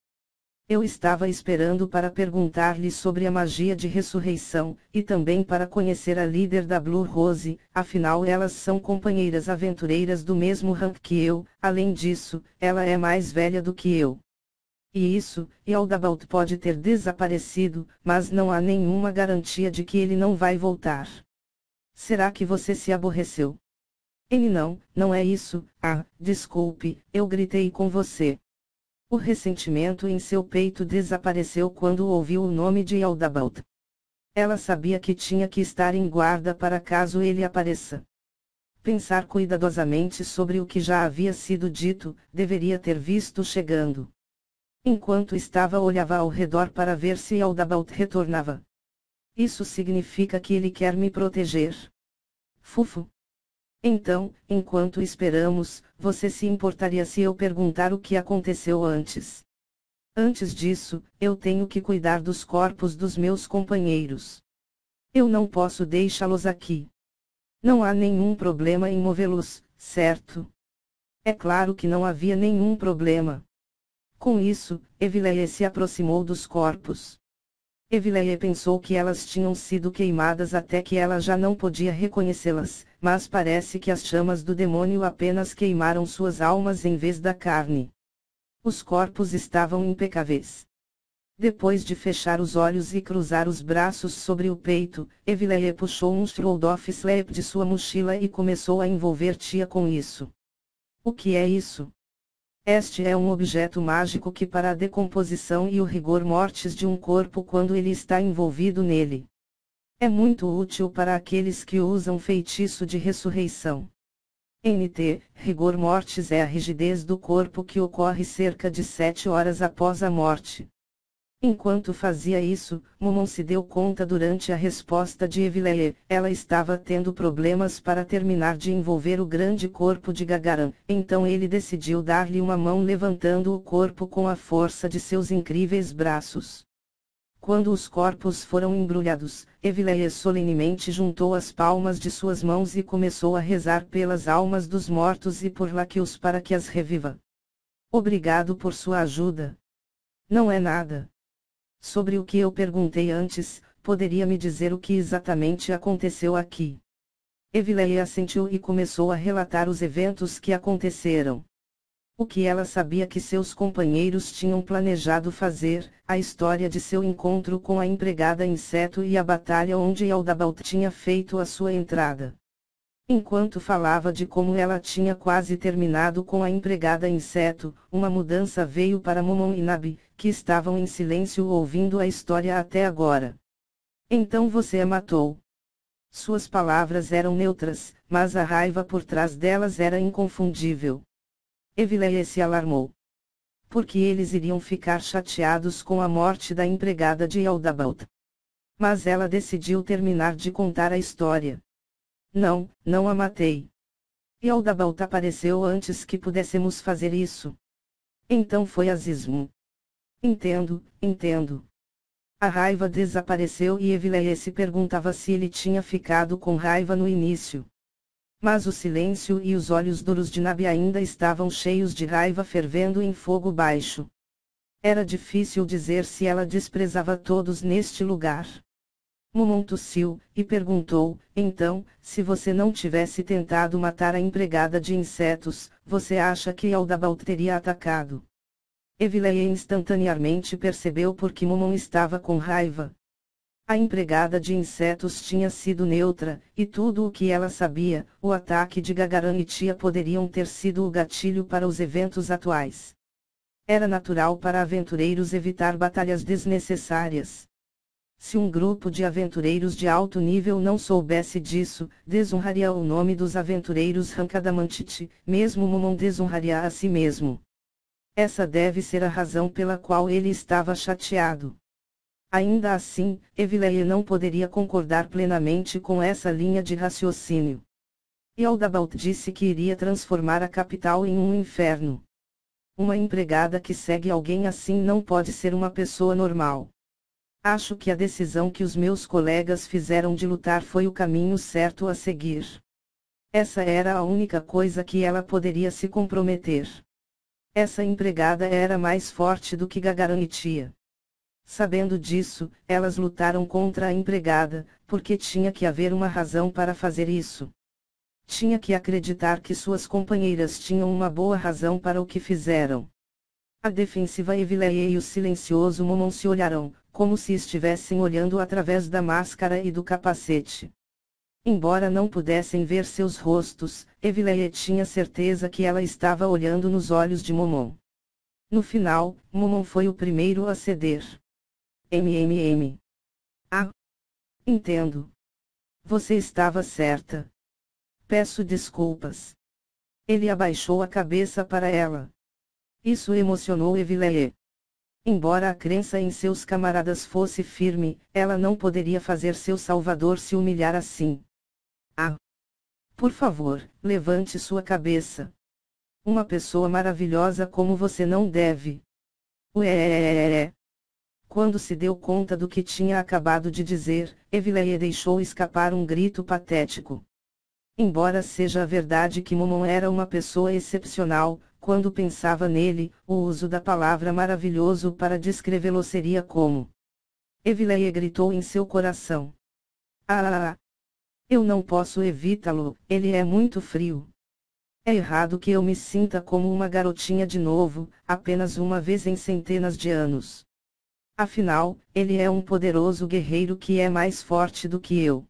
[SPEAKER 1] estava esperando para perguntar-lhe sobre a magia de ressurreição, e também para conhecer a líder da Blue Rose, afinal elas são companheiras aventureiras do mesmo rank que eu, além disso, ela é mais velha do que eu. E Aldabalt pode ter desaparecido, mas não há nenhuma garantia de que ele não vai voltar. Será que você se aborreceu? Não é isso. Desculpe, eu gritei com você. O ressentimento em seu peito desapareceu quando ouviu o nome de Aldabalt. Ela sabia que tinha que estar em guarda para caso ele apareça. Pensar cuidadosamente sobre o que já havia sido dito, deveria ter visto chegando. Enquanto olhava ao redor para ver se Aldabalt retornava. Isso significa que ele quer me proteger. Fufo. Então, enquanto esperamos, você se importaria se eu perguntar o que aconteceu antes? Antes disso, eu tenho que cuidar dos corpos dos meus companheiros. Eu não posso deixá-los aqui. Não há nenhum problema em movê-los, certo? É claro que não havia nenhum problema. Com isso, Evilaye se aproximou dos corpos. Evilaye pensou que elas tinham sido queimadas até que ela já não podia reconhecê-las, mas parece que as chamas do demônio apenas queimaram suas almas em vez da carne. Os corpos estavam impecáveis. Depois de fechar os olhos e cruzar os braços sobre o peito, Eveleia puxou um Stroldorf Slap de sua mochila e começou a envolver Tia com isso. O que é isso? Este é um objeto mágico que para a decomposição e o rigor mortis de um corpo quando ele está envolvido nele. É muito útil para aqueles que usam feitiço de ressurreição. NT, rigor mortis é a rigidez do corpo que ocorre cerca de 7 horas após a morte. Enquanto fazia isso, Momon se deu conta durante a resposta de Eveleia, ela estava tendo problemas para terminar de envolver o grande corpo de Gagarin, então ele decidiu dar-lhe uma mão levantando o corpo com a força de seus incríveis braços. Quando os corpos foram embrulhados, Eveleia solenemente juntou as palmas de suas mãos e começou a rezar pelas almas dos mortos e por Laquios para que as reviva. Obrigado por sua ajuda. Não é nada. Sobre o que eu perguntei antes, poderia me dizer o que exatamente aconteceu aqui? Eveleia assentiu e começou a relatar os eventos que aconteceram. O que ela sabia que seus companheiros tinham planejado fazer, a história de seu encontro com a empregada inseto e a batalha onde Yaldabaoth tinha feito a sua entrada. Enquanto falava de como ela tinha quase terminado com a empregada inseto, uma mudança veio para Momon e Nabi, que estavam em silêncio ouvindo a história até agora. Então você a matou. Suas palavras eram neutras, mas a raiva por trás delas era inconfundível. Eveleia se alarmou. Porque eles iriam ficar chateados com a morte da empregada de Yaldabaoth. Mas ela decidiu terminar de contar a história. Não, não a matei. Yaldabaoth apareceu antes que pudéssemos fazer isso. Então foi Azizmo. Entendo, entendo. A raiva desapareceu e Eveleia se perguntava se ele tinha ficado com raiva no início. Mas o silêncio e os olhos duros de Nabi ainda estavam cheios de raiva fervendo em fogo baixo. Era difícil dizer se ela desprezava todos neste lugar. Momon tossiu, e perguntou, então, se você não tivesse tentado matar a empregada de insetos, você acha que Yaldabaoth teria atacado? Eveleia instantaneamente percebeu por que Momon estava com raiva. A empregada de insetos tinha sido neutra, e tudo o que ela sabia, o ataque de Gagarin e Tia poderiam ter sido o gatilho para os eventos atuais. Era natural para aventureiros evitar batalhas desnecessárias. Se um grupo de aventureiros de alto nível não soubesse disso, desonraria o nome dos aventureiros Rankadamantiti, mesmo Momon desonraria a si mesmo. Essa deve ser a razão pela qual ele estava chateado. Ainda assim, Eveleia não poderia concordar plenamente com essa linha de raciocínio. Yaldabaoth disse que iria transformar a capital em um inferno. Uma empregada que segue alguém assim não pode ser uma pessoa normal. Acho que a decisão que os meus colegas fizeram de lutar foi o caminho certo a seguir. Essa era a única coisa que ela poderia se comprometer. Essa empregada era mais forte do que Gagarin e Tia. Sabendo disso, elas lutaram contra a empregada, porque tinha que haver uma razão para fazer isso. Tinha que acreditar que suas companheiras tinham uma boa razão para o que fizeram. A defensiva Eveleia e o silencioso Momon se olharam, como se estivessem olhando através da máscara e do capacete. Embora não pudessem ver seus rostos, Eveleia tinha certeza que ela estava olhando nos olhos de Momon. No final, Momon foi o primeiro a ceder. Ah! Entendo. Você estava certa. Peço desculpas. Ele abaixou a cabeça para ela. Isso emocionou Eveleia. Embora a crença em seus camaradas fosse firme, ela não poderia fazer seu salvador se humilhar assim. Ah! Por favor, levante sua cabeça. Uma pessoa maravilhosa como você não deve. Ué. Quando se deu conta do que tinha acabado de dizer, Eveleia deixou escapar um grito patético. Embora seja a verdade que Momon era uma pessoa excepcional, quando pensava nele, o uso da palavra maravilhoso para descrevê-lo seria como. Eveleia gritou em seu coração. Ah! Eu não posso evitá-lo, ele é muito frio. É errado que eu me sinta como uma garotinha de novo, apenas uma vez em centenas de anos. Afinal, ele é um poderoso guerreiro que é mais forte do que eu.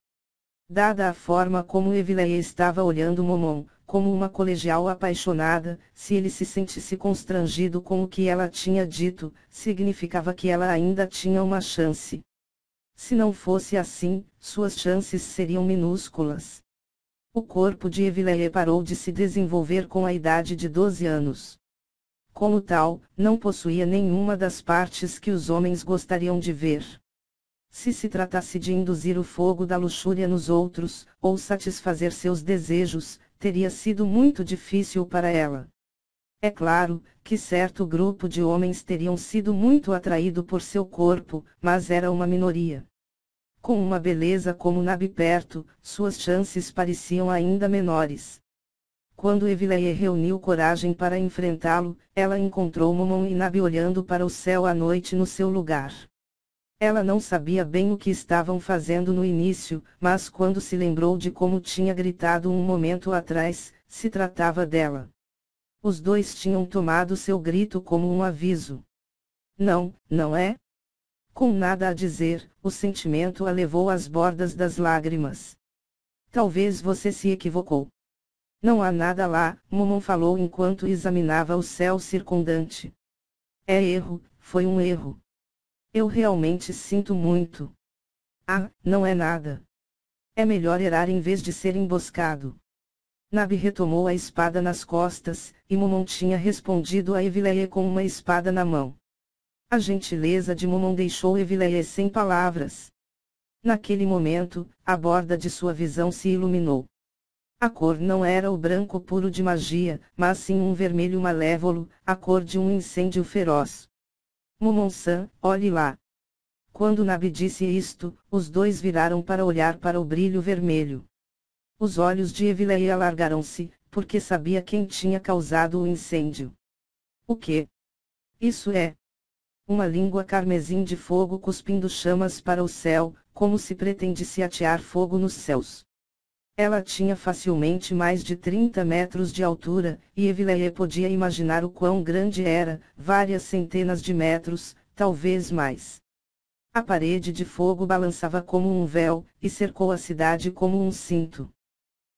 [SPEAKER 1] Dada a forma como Eveleia estava olhando Momon, como uma colegial apaixonada, se ele se sentisse constrangido com o que ela tinha dito, significava que ela ainda tinha uma chance. Se não fosse assim, suas chances seriam minúsculas. O corpo de Eveleia parou de se desenvolver com a idade de 12 anos. Como tal, não possuía nenhuma das partes que os homens gostariam de ver. Se se tratasse de induzir o fogo da luxúria nos outros, ou satisfazer seus desejos, teria sido muito difícil para ela. É claro, que certo grupo de homens teriam sido muito atraído por seu corpo, mas era uma minoria. Com uma beleza como Nabi perto, suas chances pareciam ainda menores. Quando Eveleia reuniu coragem para enfrentá-lo, ela encontrou Momon e Nabi olhando para o céu à noite no seu lugar. Ela não sabia bem o que estavam fazendo no início, mas quando se lembrou de como tinha gritado um momento atrás, se tratava dela. Os dois tinham tomado seu grito como um aviso. Não, não é? Com nada a dizer, o sentimento a levou às bordas das lágrimas. Talvez você se equivocou. Não há nada lá, Momon falou enquanto examinava o céu circundante. É erro, foi um erro. Eu realmente sinto muito. Ah, não é nada. É melhor errar em vez de ser emboscado. Nabi retomou a espada nas costas, e Momon tinha respondido a Eveleia com uma espada na mão. A gentileza de Momon deixou Eveleia sem palavras. Naquele momento, a borda de sua visão se iluminou. A cor não era o branco puro de magia, mas sim um vermelho malévolo, a cor de um incêndio feroz. Momon-san, olhe lá. Quando Nabi disse isto, os dois viraram para olhar para o brilho vermelho. Os olhos de Eveleia alargaram-se, porque sabia quem tinha causado o incêndio. O que? Isso é uma língua carmesim de fogo cuspindo chamas para o céu, como se pretendesse atear fogo nos céus. Ela tinha facilmente mais de 30 metros de altura, e Eveleia podia imaginar o quão grande era, várias centenas de metros, talvez mais. A parede de fogo balançava como um véu, e cercou a cidade como um cinto.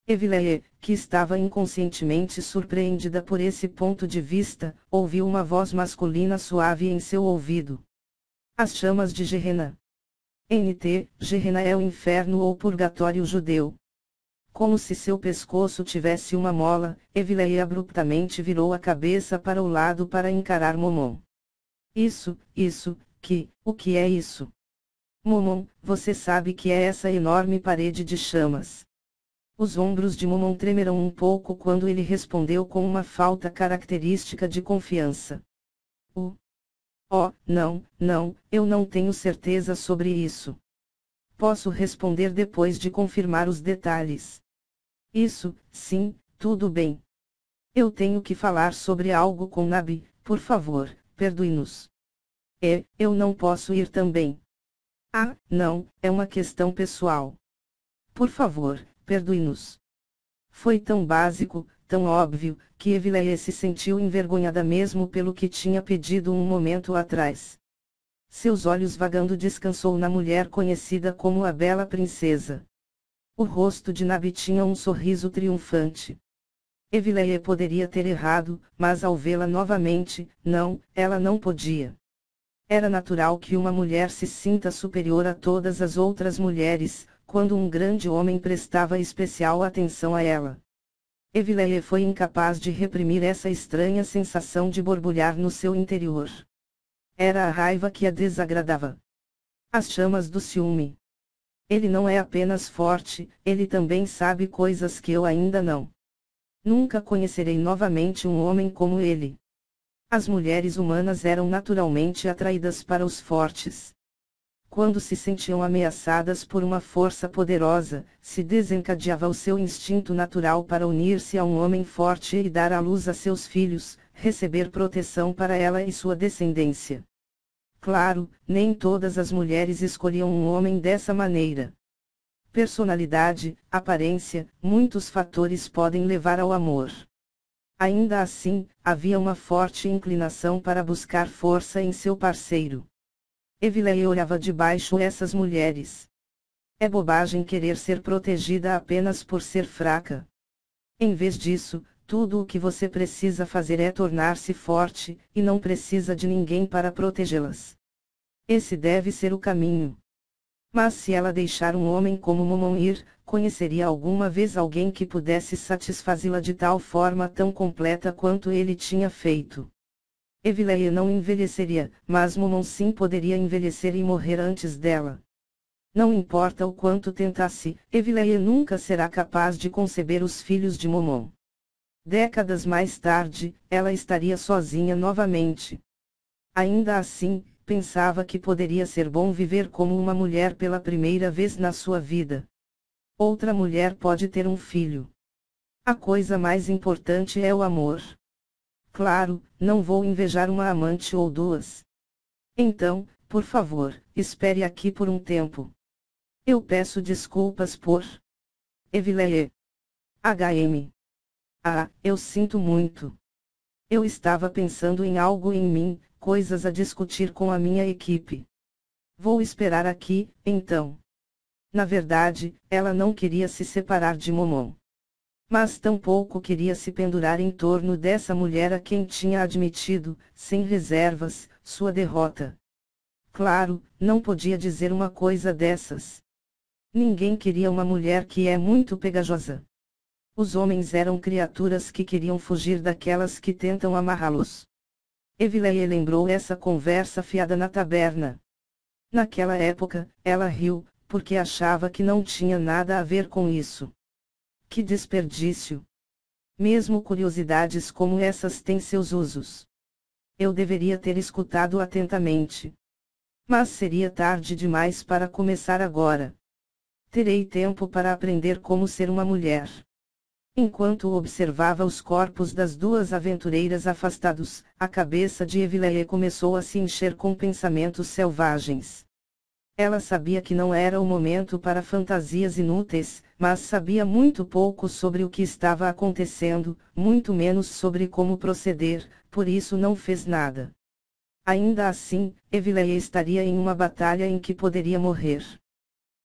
[SPEAKER 1] Eveleia, que estava inconscientemente surpreendida por esse ponto de vista, ouviu uma voz masculina suave em seu ouvido. As chamas de Gehenna. Gehenna é o inferno ou purgatório judeu. Como se seu pescoço tivesse uma mola, Eveleia abruptamente virou a cabeça para o lado para encarar Momon. O que é isso? Momon, você sabe que é essa enorme parede de chamas. Os ombros de Momon tremeram um pouco quando ele respondeu com uma falta característica de confiança. Não, eu não tenho certeza sobre isso. Posso responder depois de confirmar os detalhes. Isso, sim, tudo bem. Eu tenho que falar sobre algo com Nabi, por favor, perdoe-nos. Eu não posso ir também. Ah, não, é uma questão pessoal. Por favor, perdoe-nos. Foi tão básico, tão óbvio, que Eveleia se sentiu envergonhada mesmo pelo que tinha pedido um momento atrás. Seus olhos vagando descansou na mulher conhecida como a Bela Princesa. O rosto de Nabi tinha um sorriso triunfante. Eveleia poderia ter errado, mas ao vê-la novamente, ela não podia. Era natural que uma mulher se sinta superior a todas as outras mulheres, quando um grande homem prestava especial atenção a ela. Eveleia foi incapaz de reprimir essa estranha sensação de borbulhar no seu interior. Era a raiva que a desagradava. As chamas do ciúme. Ele não é apenas forte, ele também sabe coisas que eu ainda não. Nunca conhecerei novamente um homem como ele. As mulheres humanas eram naturalmente atraídas para os fortes. Quando se sentiam ameaçadas por uma força poderosa, se desencadeava o seu instinto natural para unir-se a um homem forte e dar à luz a seus filhos, receber proteção para ela e sua descendência. Claro, nem todas as mulheres escolhiam um homem dessa maneira. Personalidade, aparência, muitos fatores podem levar ao amor. Ainda assim, havia uma forte inclinação para buscar força em seu parceiro. Evelyn olhava de baixo essas mulheres. É bobagem querer ser protegida apenas por ser fraca. Em vez disso, tudo o que você precisa fazer é tornar-se forte, e não precisa de ninguém para protegê-las. Esse deve ser o caminho. Mas se ela deixar um homem como Momon ir, conheceria alguma vez alguém que pudesse satisfazê-la de tal forma tão completa quanto ele tinha feito. Evelyn não envelheceria, mas Momon sim poderia envelhecer e morrer antes dela. Não importa o quanto tentasse, Evelyn nunca será capaz de conceber os filhos de Momon. Décadas mais tarde, ela estaria sozinha novamente. Ainda assim, pensava que poderia ser bom viver como uma mulher pela primeira vez na sua vida. Outra mulher pode ter um filho. A coisa mais importante é o amor. Claro, não vou invejar uma amante ou duas. Então, por favor, espere aqui por um tempo. Eu peço desculpas por... Evelyn. HM. Ah, eu sinto muito. Eu estava pensando em algo em mim, coisas a discutir com a minha equipe. Vou esperar aqui, então. Na verdade, ela não queria se separar de Momon. Mas tampouco queria se pendurar em torno dessa mulher a quem tinha admitido, sem reservas, sua derrota. Claro, não podia dizer uma coisa dessas. Ninguém queria uma mulher que é muito pegajosa. Os homens eram criaturas que queriam fugir daquelas que tentam amarrá-los. Evelyn lembrou essa conversa fiada na taberna. Naquela época, ela riu, porque achava que não tinha nada a ver com isso. Que desperdício! Mesmo curiosidades como essas têm seus usos. Eu deveria ter escutado atentamente. Mas seria tarde demais para começar agora. Terei tempo para aprender como ser uma mulher. Enquanto observava os corpos das duas aventureiras afastados, a cabeça de Evelyn começou a se encher com pensamentos selvagens. Ela sabia que não era o momento para fantasias inúteis, mas sabia muito pouco sobre o que estava acontecendo, muito menos sobre como proceder, por isso não fez nada. Ainda assim, Evelyn estaria em uma batalha em que poderia morrer.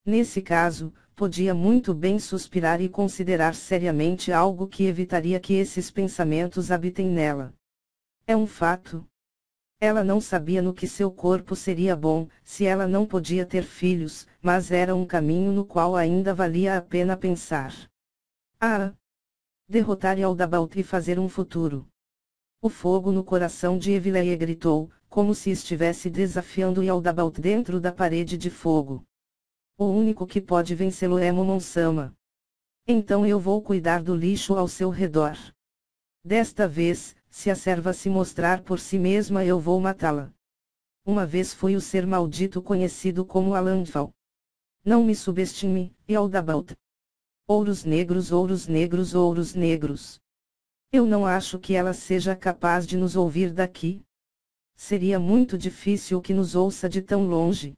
[SPEAKER 1] Nesse caso, podia muito bem suspirar e considerar seriamente algo que evitaria que esses pensamentos habitem nela. É um fato. Ela não sabia no que seu corpo seria bom, se ela não podia ter filhos, mas era um caminho no qual ainda valia a pena pensar. Ah! Derrotar Yaldabaoth e fazer um futuro. O fogo no coração de Evelyn gritou, como se estivesse desafiando Yaldabaoth dentro da parede de fogo. O único que pode vencê-lo é Momon-sama. Então eu vou cuidar do lixo ao seu redor. Desta vez, se a serva se mostrar por si mesma eu vou matá-la. Uma vez fui o ser maldito conhecido como Alandval. Não me subestime, Yaldabaoth. Ouros negros, ouros negros, ouros negros. Eu não acho que ela seja capaz de nos ouvir daqui. Seria muito difícil que nos ouça de tão longe.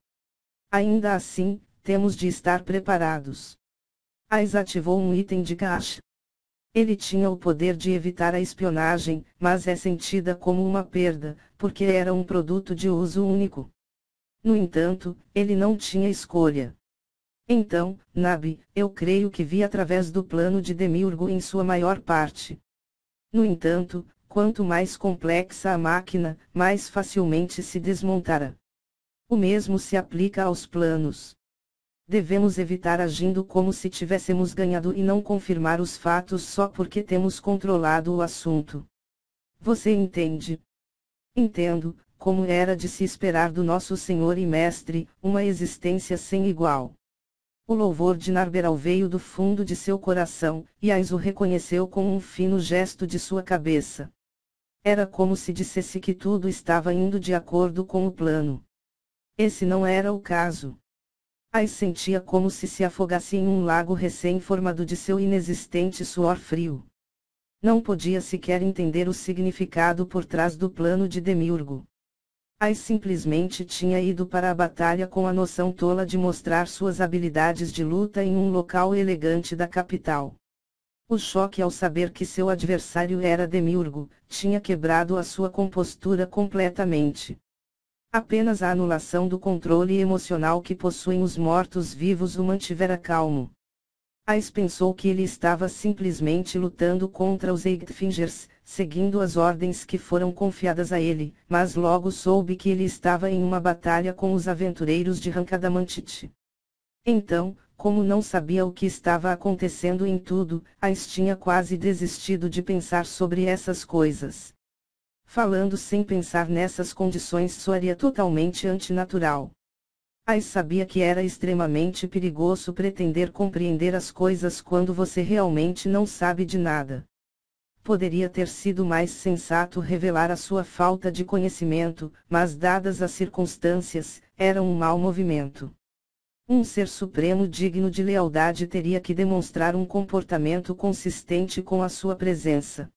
[SPEAKER 1] Ainda assim, temos de estar preparados. Ais ativou um item de caixa. Ele tinha o poder de evitar a espionagem, mas é sentida como uma perda, porque era um produto de uso único. No entanto, ele não tinha escolha. Então, Nabi, eu creio que vi através do plano de Demiurgo em sua maior parte. No entanto, quanto mais complexa a máquina, mais facilmente se desmontará. O mesmo se aplica aos planos. Devemos evitar agindo como se tivéssemos ganhado e não confirmar os fatos só porque temos controlado o assunto. Você entende? Entendo, como era de se esperar do nosso Senhor e Mestre, uma existência sem igual. O louvor de Narberal veio do fundo de seu coração, e Ais o reconheceu com um fino gesto de sua cabeça. Era como se dissesse que tudo estava indo de acordo com o plano. Esse não era o caso. Ais sentia como se afogasse em um lago recém-formado de seu inexistente suor frio. Não podia sequer entender o significado por trás do plano de Demiurgo. Ais simplesmente tinha ido para a batalha com a noção tola de mostrar suas habilidades de luta em um local elegante da capital. O choque ao saber que seu adversário era Demiurgo, tinha quebrado a sua compostura completamente. Apenas a anulação do controle emocional que possuem os mortos-vivos o mantivera calmo. Ais pensou que ele estava simplesmente lutando contra os Eighfingers, seguindo as ordens que foram confiadas a ele, mas logo soube que ele estava em uma batalha com os aventureiros de Rankadamantite. Então, como não sabia o que estava acontecendo em tudo, Ais tinha quase desistido de pensar sobre essas coisas. Falando sem pensar nessas condições soaria totalmente antinatural. Ais sabia que era extremamente perigoso pretender compreender as coisas quando você realmente não sabe de nada. Poderia ter sido mais sensato revelar a sua falta de conhecimento, mas dadas as circunstâncias, era um mau movimento. Um ser supremo digno de lealdade teria que demonstrar um comportamento consistente com a sua presença.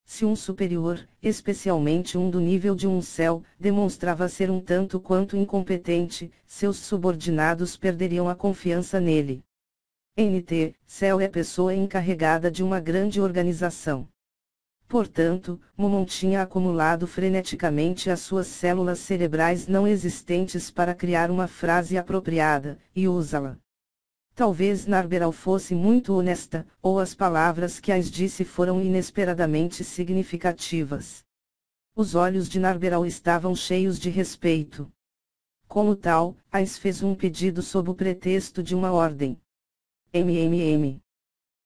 [SPEAKER 1] Se um superior, especialmente um do nível de um céu, demonstrava ser um tanto quanto incompetente, seus subordinados perderiam a confiança nele. NT, céu é pessoa encarregada de uma grande organização. Portanto, Momon tinha acumulado freneticamente as suas células cerebrais não existentes para criar uma frase apropriada, e usá-la. Talvez Narberal fosse muito honesta, ou as palavras que Ais disse foram inesperadamente significativas. Os olhos de Narberal estavam cheios de respeito. Como tal, Ais fez um pedido sob o pretexto de uma ordem.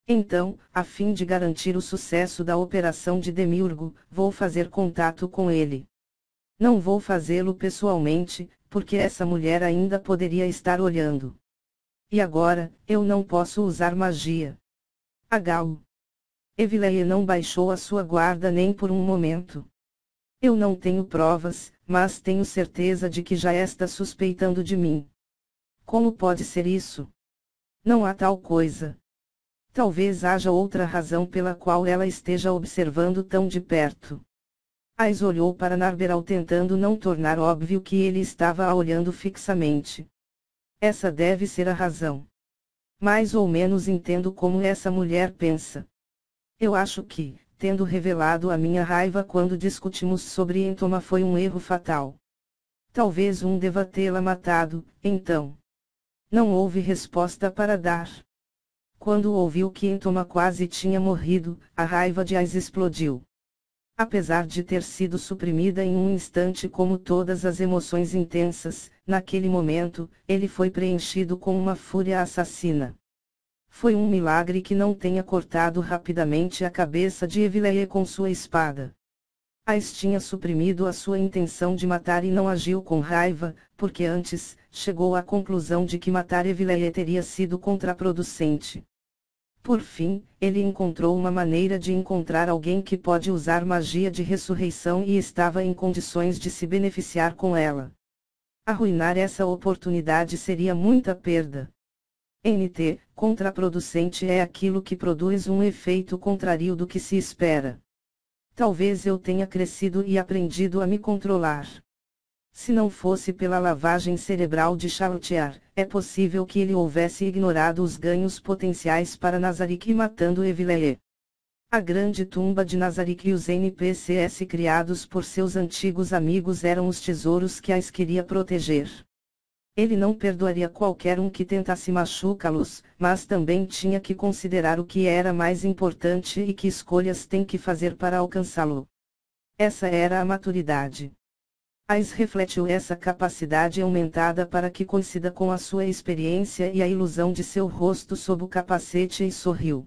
[SPEAKER 1] Então, a fim de garantir o sucesso da operação de Demiurgo, vou fazer contato com ele. Não vou fazê-lo pessoalmente, porque essa mulher ainda poderia estar olhando. E agora, eu não posso usar magia. Agao. Evileia não baixou a sua guarda nem por um momento. Eu não tenho provas, mas tenho certeza de que já está suspeitando de mim. Como pode ser isso? Não há tal coisa. Talvez haja outra razão pela qual ela esteja observando tão de perto. Ais olhou para Narberal tentando não tornar óbvio que ele estava a olhando fixamente. Essa deve ser a razão. Mais ou menos entendo como essa mulher pensa. Eu acho que, tendo revelado a minha raiva quando discutimos sobre Entoma foi um erro fatal. Talvez deva tê-la matado, então. Não houve resposta para dar. Quando ouviu que Entoma quase tinha morrido, a raiva de Ais explodiu. Apesar de ter sido suprimida em um instante como todas as emoções intensas, naquele momento, ele foi preenchido com uma fúria assassina. Foi um milagre que não tenha cortado rapidamente a cabeça de Evileia com sua espada. Ais tinha suprimido a sua intenção de matar e não agiu com raiva, porque antes, chegou à conclusão de que matar Evileia teria sido contraproducente. Por fim, ele encontrou uma maneira de encontrar alguém que pode usar magia de ressurreição e estava em condições de se beneficiar com ela. Arruinar essa oportunidade seria muita perda. NT, contraproducente é aquilo que produz um efeito contrário do que se espera. Talvez eu tenha crescido e aprendido a me controlar. Se não fosse pela lavagem cerebral de Chartier, é possível que ele houvesse ignorado os ganhos potenciais para Nazarick matando Evileia. A grande tumba de Nazarick e os NPCs criados por seus antigos amigos eram os tesouros que Ais queria proteger. Ele não perdoaria qualquer um que tentasse machucá-los, mas também tinha que considerar o que era mais importante e que escolhas tem que fazer para alcançá-lo. Essa era a maturidade. Ais refletiu essa capacidade aumentada para que coincida com a sua experiência e a ilusão de seu rosto sob o capacete e sorriu.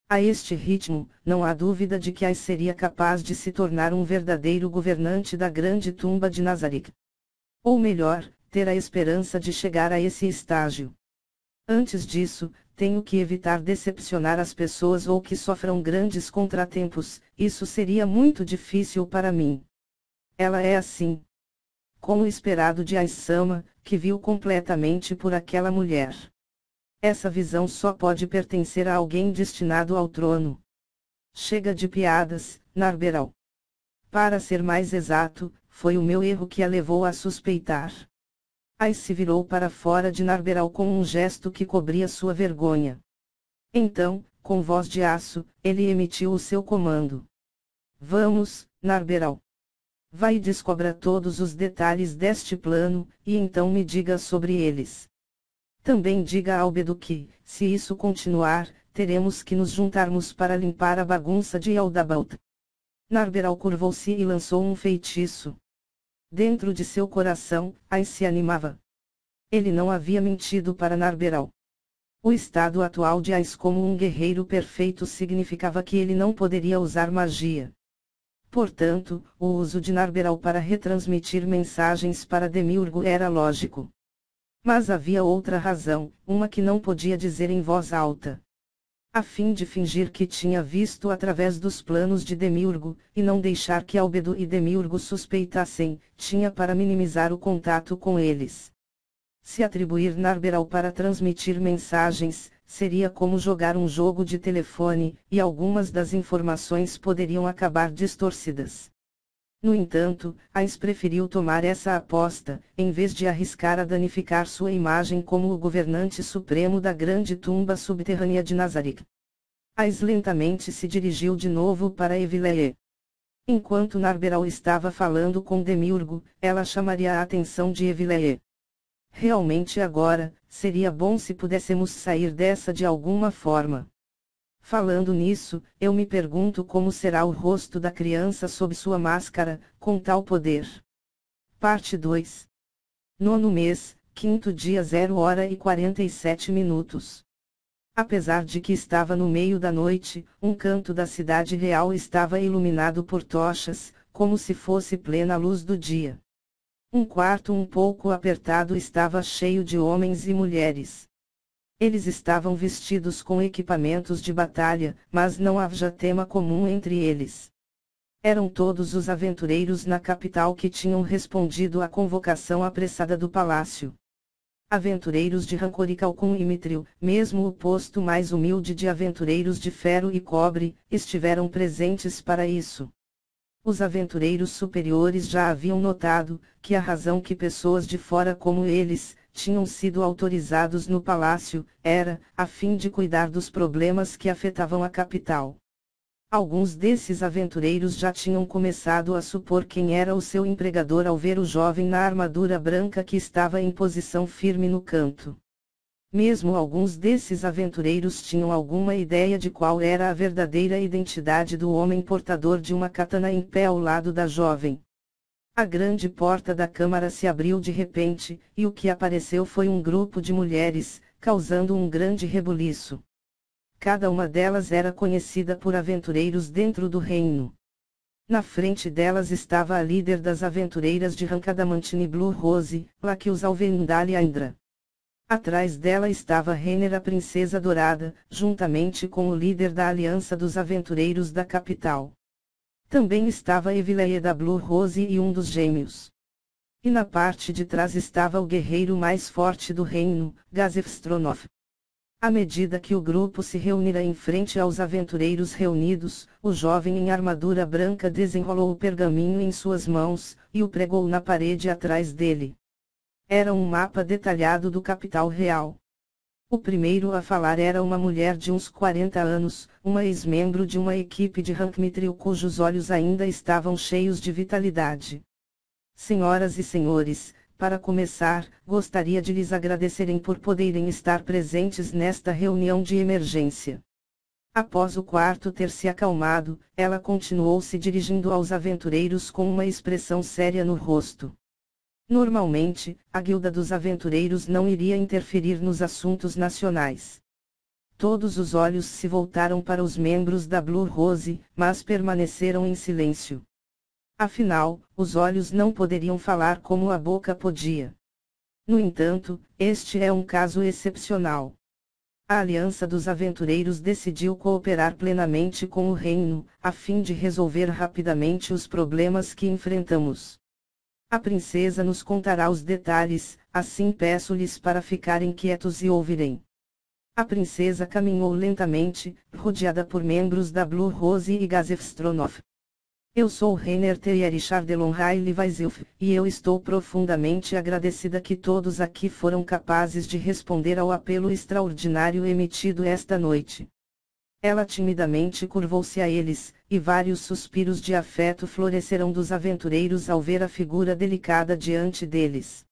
[SPEAKER 1] A este ritmo, não há dúvida de que Ais seria capaz de se tornar um verdadeiro governante da grande tumba de Nazarick. Ou melhor, ter a esperança de chegar a esse estágio. Antes disso, tenho que evitar decepcionar as pessoas ou que sofram grandes contratempos, isso seria muito difícil para mim. Ela é assim. Como esperado de Ais-sama, que viu completamente por aquela mulher. Essa visão só pode pertencer a alguém destinado ao trono. Chega de piadas, Narberal. Para ser mais exato, foi o meu erro que a levou a suspeitar. Ais se virou para fora de Narberal com um gesto que cobria sua vergonha. Então, com voz de aço, ele emitiu o seu comando. Vamos, Narberal. Vai e descubra todos os detalhes deste plano, e então me diga sobre eles. Também diga a Albedo que, se isso continuar, teremos que nos juntarmos para limpar a bagunça de Eldabaut. Narberal curvou-se e lançou um feitiço. Dentro de seu coração, Ais se animava. Ele não havia mentido para Narberal. O estado atual de Ais como um guerreiro perfeito significava que ele não poderia usar magia. Portanto, o uso de Narberal para retransmitir mensagens para Demiurgo era lógico. Mas havia outra razão, uma que não podia dizer em voz alta. A fim de fingir que tinha visto através dos planos de Demiurgo, e não deixar que Albedo e Demiurgo suspeitassem, tinha para minimizar o contato com eles. Se atribuir Narberal para transmitir mensagens, seria como jogar um jogo de telefone, e algumas das informações poderiam acabar distorcidas. No entanto, Ais preferiu tomar essa aposta, em vez de arriscar a danificar sua imagem como o governante supremo da grande tumba subterrânea de Nazarick. Ais lentamente se dirigiu de novo para Evileie. Enquanto Narberal estava falando com Demiurgo, ela chamaria a atenção de Evileie. Realmente agora, seria bom se pudéssemos sair dessa de alguma forma. Falando nisso, eu me pergunto como será o rosto da criança sob sua máscara, com tal poder. Parte 2. 9º mês, 5º dia 0h47. Apesar de que estava no meio da noite, um canto da cidade real estava iluminado por tochas, como se fosse plena luz do dia. Um quarto um pouco apertado estava cheio de homens e mulheres. Eles estavam vestidos com equipamentos de batalha, mas não havia tema comum entre eles. Eram todos os aventureiros na capital que tinham respondido à convocação apressada do palácio. Aventureiros de Rancor e Calcum e Mitril, mesmo o posto mais humilde de aventureiros de ferro e cobre, estiveram presentes para isso. Os aventureiros superiores já haviam notado, que a razão que pessoas de fora como eles, tinham sido autorizados no palácio, era, a fim de cuidar dos problemas que afetavam a capital. Alguns desses aventureiros já tinham começado a supor quem era o seu empregador ao ver o jovem na armadura branca que estava em posição firme no canto. Mesmo alguns desses aventureiros tinham alguma ideia de qual era a verdadeira identidade do homem portador de uma katana em pé ao lado da jovem. A grande porta da câmara se abriu de repente, e o que apareceu foi um grupo de mulheres, causando um grande rebuliço. Cada uma delas era conhecida por aventureiros dentro do reino. Na frente delas estava a líder das aventureiras de Rancadamantine Blue Rose, Laquius Alvendalia Indra. Atrás dela estava Renner a Princesa Dourada, juntamente com o líder da Aliança dos Aventureiros da capital. Também estava Evileie da Blue Rose e um dos gêmeos. E na parte de trás estava o guerreiro mais forte do reino, Gazef Stronov. À medida que o grupo se reunira em frente aos aventureiros reunidos, o jovem em armadura branca desenrolou o pergaminho em suas mãos, e o pregou na parede atrás dele. Era um mapa detalhado do capital real. O primeiro a falar era uma mulher de uns 40 anos, uma ex-membro de uma equipe de Rankmitril cujos olhos ainda estavam cheios de vitalidade. Senhoras e senhores, para começar, gostaria de lhes agradecerem por poderem estar presentes nesta reunião de emergência. Após o quarto ter se acalmado, ela continuou se dirigindo aos aventureiros com uma expressão séria no rosto. Normalmente, a Guilda dos Aventureiros não iria interferir nos assuntos nacionais. Todos os olhos se voltaram para os membros da Blue Rose, mas permaneceram em silêncio. Afinal, os olhos não poderiam falar como a boca podia. No entanto, este é um caso excepcional. A Aliança dos Aventureiros decidiu cooperar plenamente com o Reino, a fim de resolver rapidamente os problemas que enfrentamos. A princesa nos contará os detalhes, assim peço-lhes para ficarem quietos e ouvirem. A princesa caminhou lentamente, rodeada por membros da Blue Rose e Gazef Stronov. Eu sou Renner Teirichard de Lonhaile Vaisilf, e eu estou profundamente agradecida que todos aqui foram capazes de responder ao apelo extraordinário emitido esta noite. Ela timidamente curvou-se a eles, e vários suspiros de afeto floresceram dos aventureiros ao ver a figura delicada diante deles.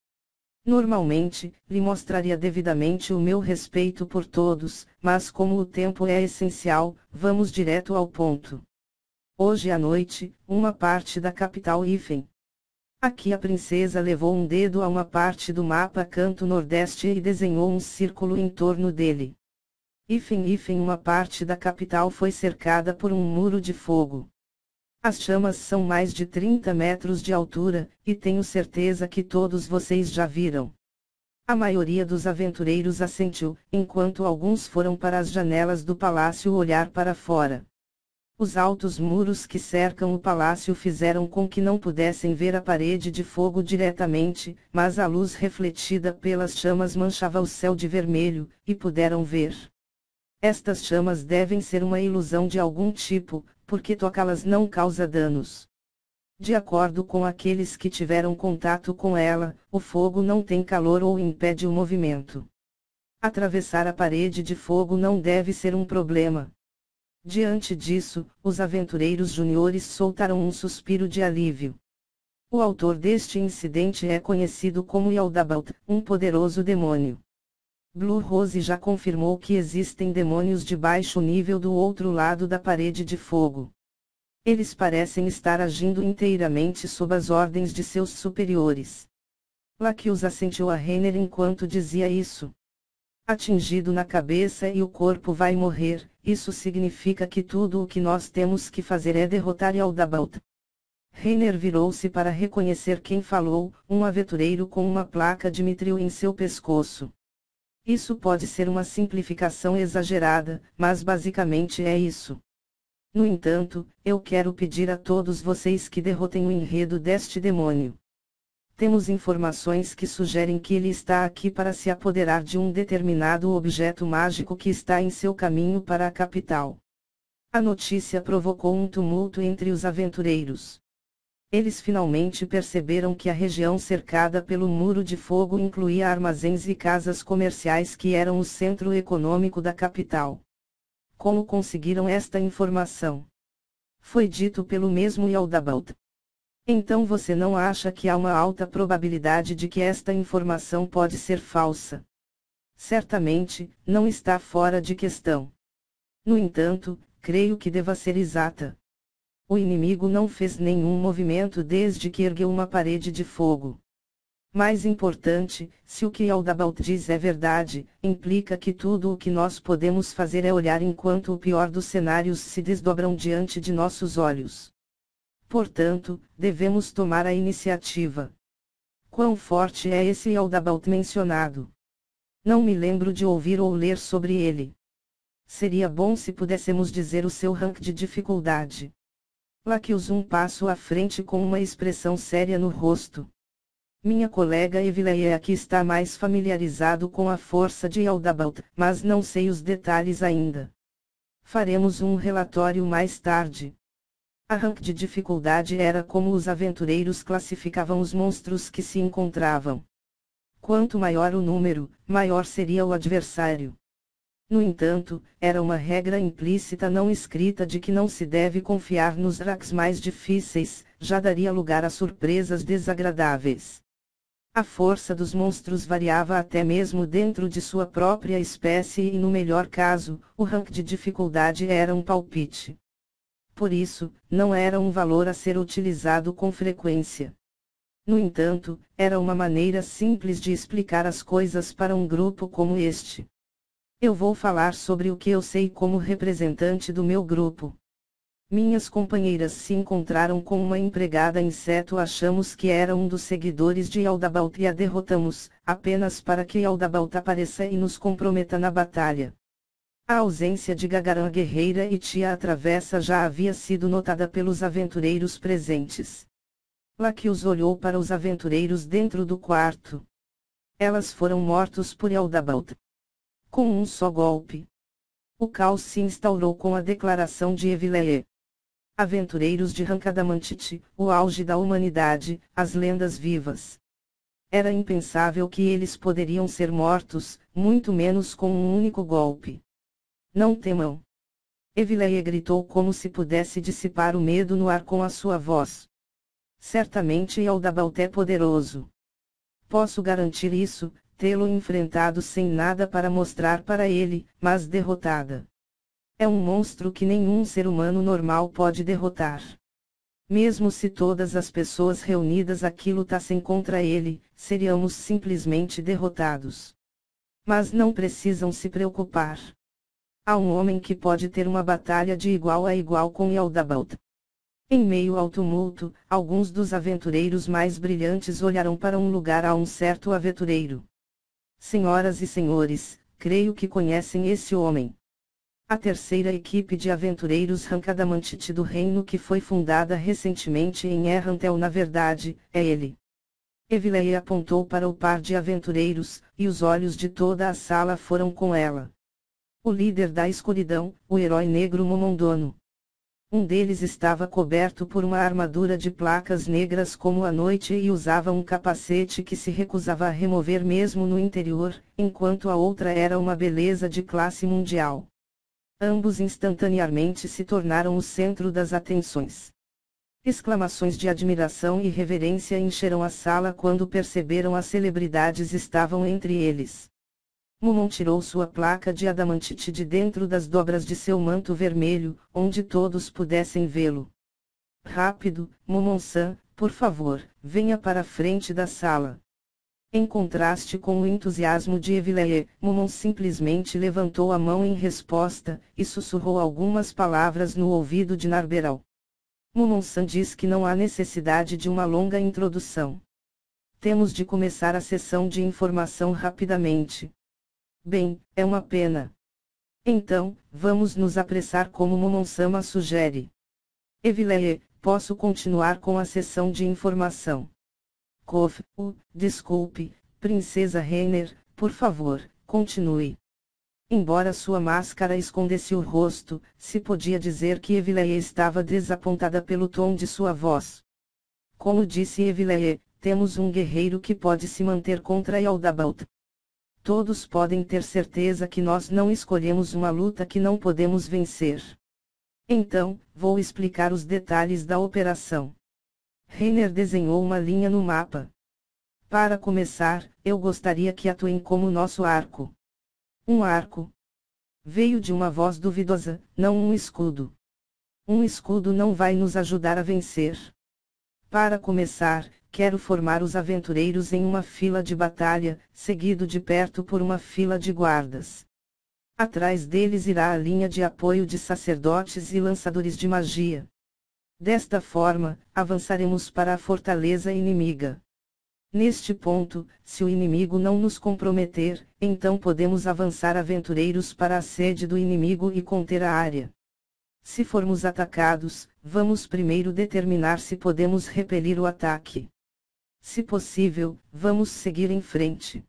[SPEAKER 1] Normalmente, lhe mostraria devidamente o meu respeito por todos, mas como o tempo é essencial, vamos direto ao ponto. Hoje à noite, uma parte da capital Ifen. Aqui a princesa levou um dedo a uma parte do mapa canto nordeste e desenhou um círculo em torno dele. Ifen, uma parte da capital foi cercada por um muro de fogo. As chamas são mais de 30 metros de altura, e tenho certeza que todos vocês já viram. A maioria dos aventureiros assentiu, enquanto alguns foram para as janelas do palácio olhar para fora. Os altos muros que cercam o palácio fizeram com que não pudessem ver a parede de fogo diretamente, mas a luz refletida pelas chamas manchava o céu de vermelho, e puderam ver. Estas chamas devem ser uma ilusão de algum tipo, porque tocá-las não causa danos. De acordo com aqueles que tiveram contato com ela, o fogo não tem calor ou impede o movimento. Atravessar a parede de fogo não deve ser um problema. Diante disso, os aventureiros juniores soltaram um suspiro de alívio. O autor deste incidente é conhecido como Yaldabaoth, um poderoso demônio. Blue Rose já confirmou que existem demônios de baixo nível do outro lado da parede de fogo. Eles parecem estar agindo inteiramente sob as ordens de seus superiores. Lacus assentiu a Rainer enquanto dizia isso. Atingido na cabeça e o corpo vai morrer, isso significa que tudo o que nós temos que fazer é derrotar Yaldabaoth. Rainer virou-se para reconhecer quem falou, um aventureiro com uma placa de Mithril em seu pescoço. Isso pode ser uma simplificação exagerada, mas basicamente é isso. No entanto, eu quero pedir a todos vocês que derrotem o enredo deste demônio. Temos informações que sugerem que ele está aqui para se apoderar de um determinado objeto mágico que está em seu caminho para a capital. A notícia provocou um tumulto entre os aventureiros. Eles finalmente perceberam que a região cercada pelo muro de fogo incluía armazéns e casas comerciais que eram o centro econômico da capital. Como conseguiram esta informação? Foi dito pelo mesmo Yaldabaoth. Então você não acha que há uma alta probabilidade de que esta informação pode ser falsa? Certamente, não está fora de questão. No entanto, creio que deva ser exata. O inimigo não fez nenhum movimento desde que ergueu uma parede de fogo. Mais importante, se o que Yaldabaoth diz é verdade, implica que tudo o que nós podemos fazer é olhar enquanto o pior dos cenários se desdobram diante de nossos olhos. Portanto, devemos tomar a iniciativa. Quão forte é esse Yaldabaoth mencionado? Não me lembro de ouvir ou ler sobre ele. Seria bom se pudéssemos dizer o seu rank de dificuldade. Lacus um passo à frente com uma expressão séria no rosto. Minha colega Evileia aqui está mais familiarizado com a força de Yaldabaoth, mas não sei os detalhes ainda. Faremos um relatório mais tarde. A rank de dificuldade era como os aventureiros classificavam os monstros que se encontravam. Quanto maior o número, maior seria o adversário. No entanto, era uma regra implícita não escrita de que não se deve confiar nos ranks mais difíceis, já daria lugar a surpresas desagradáveis. A força dos monstros variava até mesmo dentro de sua própria espécie e no melhor caso, o rank de dificuldade era um palpite. Por isso, não era um valor a ser utilizado com frequência. No entanto, era uma maneira simples de explicar as coisas para um grupo como este. Eu vou falar sobre o que eu sei como representante do meu grupo. Minhas companheiras se encontraram com uma empregada inseto. Achamos que era um dos seguidores de Yaldabaoth e a derrotamos, apenas para que Yaldabaoth apareça e nos comprometa na batalha. A ausência de Gagaran guerreira e Tia a travessa já havia sido notada pelos aventureiros presentes. Lacus olhou para os aventureiros dentro do quarto. Elas foram mortos por Yaldabaoth. Com um só golpe. O caos se instaurou com a declaração de Evileia. Aventureiros de Rankadamantiti, o auge da humanidade, as lendas vivas. Era impensável que eles poderiam ser mortos, muito menos com um único golpe. Não temam. Evileia gritou como se pudesse dissipar o medo no ar com a sua voz. Certamente Yaldabaoth é poderoso. Posso garantir isso, tê-lo enfrentado sem nada para mostrar para ele, mas derrotada. É um monstro que nenhum ser humano normal pode derrotar. Mesmo se todas as pessoas reunidas aqui lutassem contra ele, seríamos simplesmente derrotados. Mas não precisam se preocupar. Há um homem que pode ter uma batalha de igual a igual com Yaldabaoth. Em meio ao tumulto, alguns dos aventureiros mais brilhantes olharam para um lugar a um certo aventureiro. Senhoras e senhores, creio que conhecem esse homem. A terceira equipe de aventureiros Rankadamantite do reino que foi fundada recentemente em Errantel na verdade, é ele. Evileia apontou para o par de aventureiros, e os olhos de toda a sala foram com ela. O líder da escuridão, o herói negro Momondono. Um deles estava coberto por uma armadura de placas negras como a noite e usava um capacete que se recusava a remover mesmo no interior, enquanto a outra era uma beleza de classe mundial. Ambos instantaneamente se tornaram o centro das atenções. Exclamações de admiração e reverência encheram a sala quando perceberam as celebridades estavam entre eles. Momon tirou sua placa de adamantite de dentro das dobras de seu manto vermelho, onde todos pudessem vê-lo. Rápido, Momon-san, por favor, venha para a frente da sala. Em contraste com o entusiasmo de Evileia, Momon simplesmente levantou a mão em resposta, e sussurrou algumas palavras no ouvido de Narberal. Momon-san diz que não há necessidade de uma longa introdução. Temos de começar a sessão de informação rapidamente. Bem, é uma pena. Então, vamos nos apressar como Momon-sama sugere. Evileia, posso continuar com a sessão de informação? Desculpe, Princesa Rainer, por favor, continue. Embora sua máscara escondesse o rosto, se podia dizer que Evileia estava desapontada pelo tom de sua voz. Como disse Evileia, temos um guerreiro que pode se manter contra Yaldabaoth. Todos podem ter certeza que nós não escolhemos uma luta que não podemos vencer. Então, vou explicar os detalhes da operação. Rainer desenhou uma linha no mapa. Para começar, eu gostaria que atuem como nosso arco. Um arco? Veio de uma voz duvidosa, não um escudo. Um escudo não vai nos ajudar a vencer. Para começar, quero formar os aventureiros em uma fila de batalha, seguido de perto por uma fila de guardas. Atrás deles irá a linha de apoio de sacerdotes e lançadores de magia. Desta forma, avançaremos para a fortaleza inimiga. Neste ponto, se o inimigo não nos comprometer, então podemos avançar aventureiros para a sede do inimigo e conter a área. Se formos atacados, vamos primeiro determinar se podemos repelir o ataque. Se possível, vamos seguir em frente.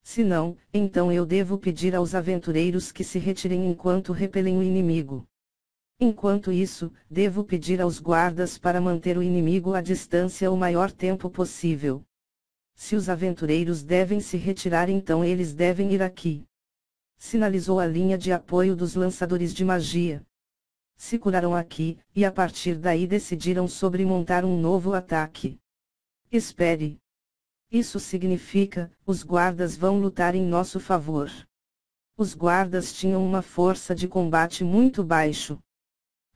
[SPEAKER 1] Se não, então eu devo pedir aos aventureiros que se retirem enquanto repelem o inimigo. Enquanto isso, devo pedir aos guardas para manter o inimigo à distância o maior tempo possível. Se os aventureiros devem se retirar, então eles devem ir aqui. Sinalizou a linha de apoio dos lançadores de magia. Se curaram aqui, e a partir daí decidiram sobre montar um novo ataque. Espere. Isso significa, os guardas vão lutar em nosso favor. Os guardas tinham uma força de combate muito baixo.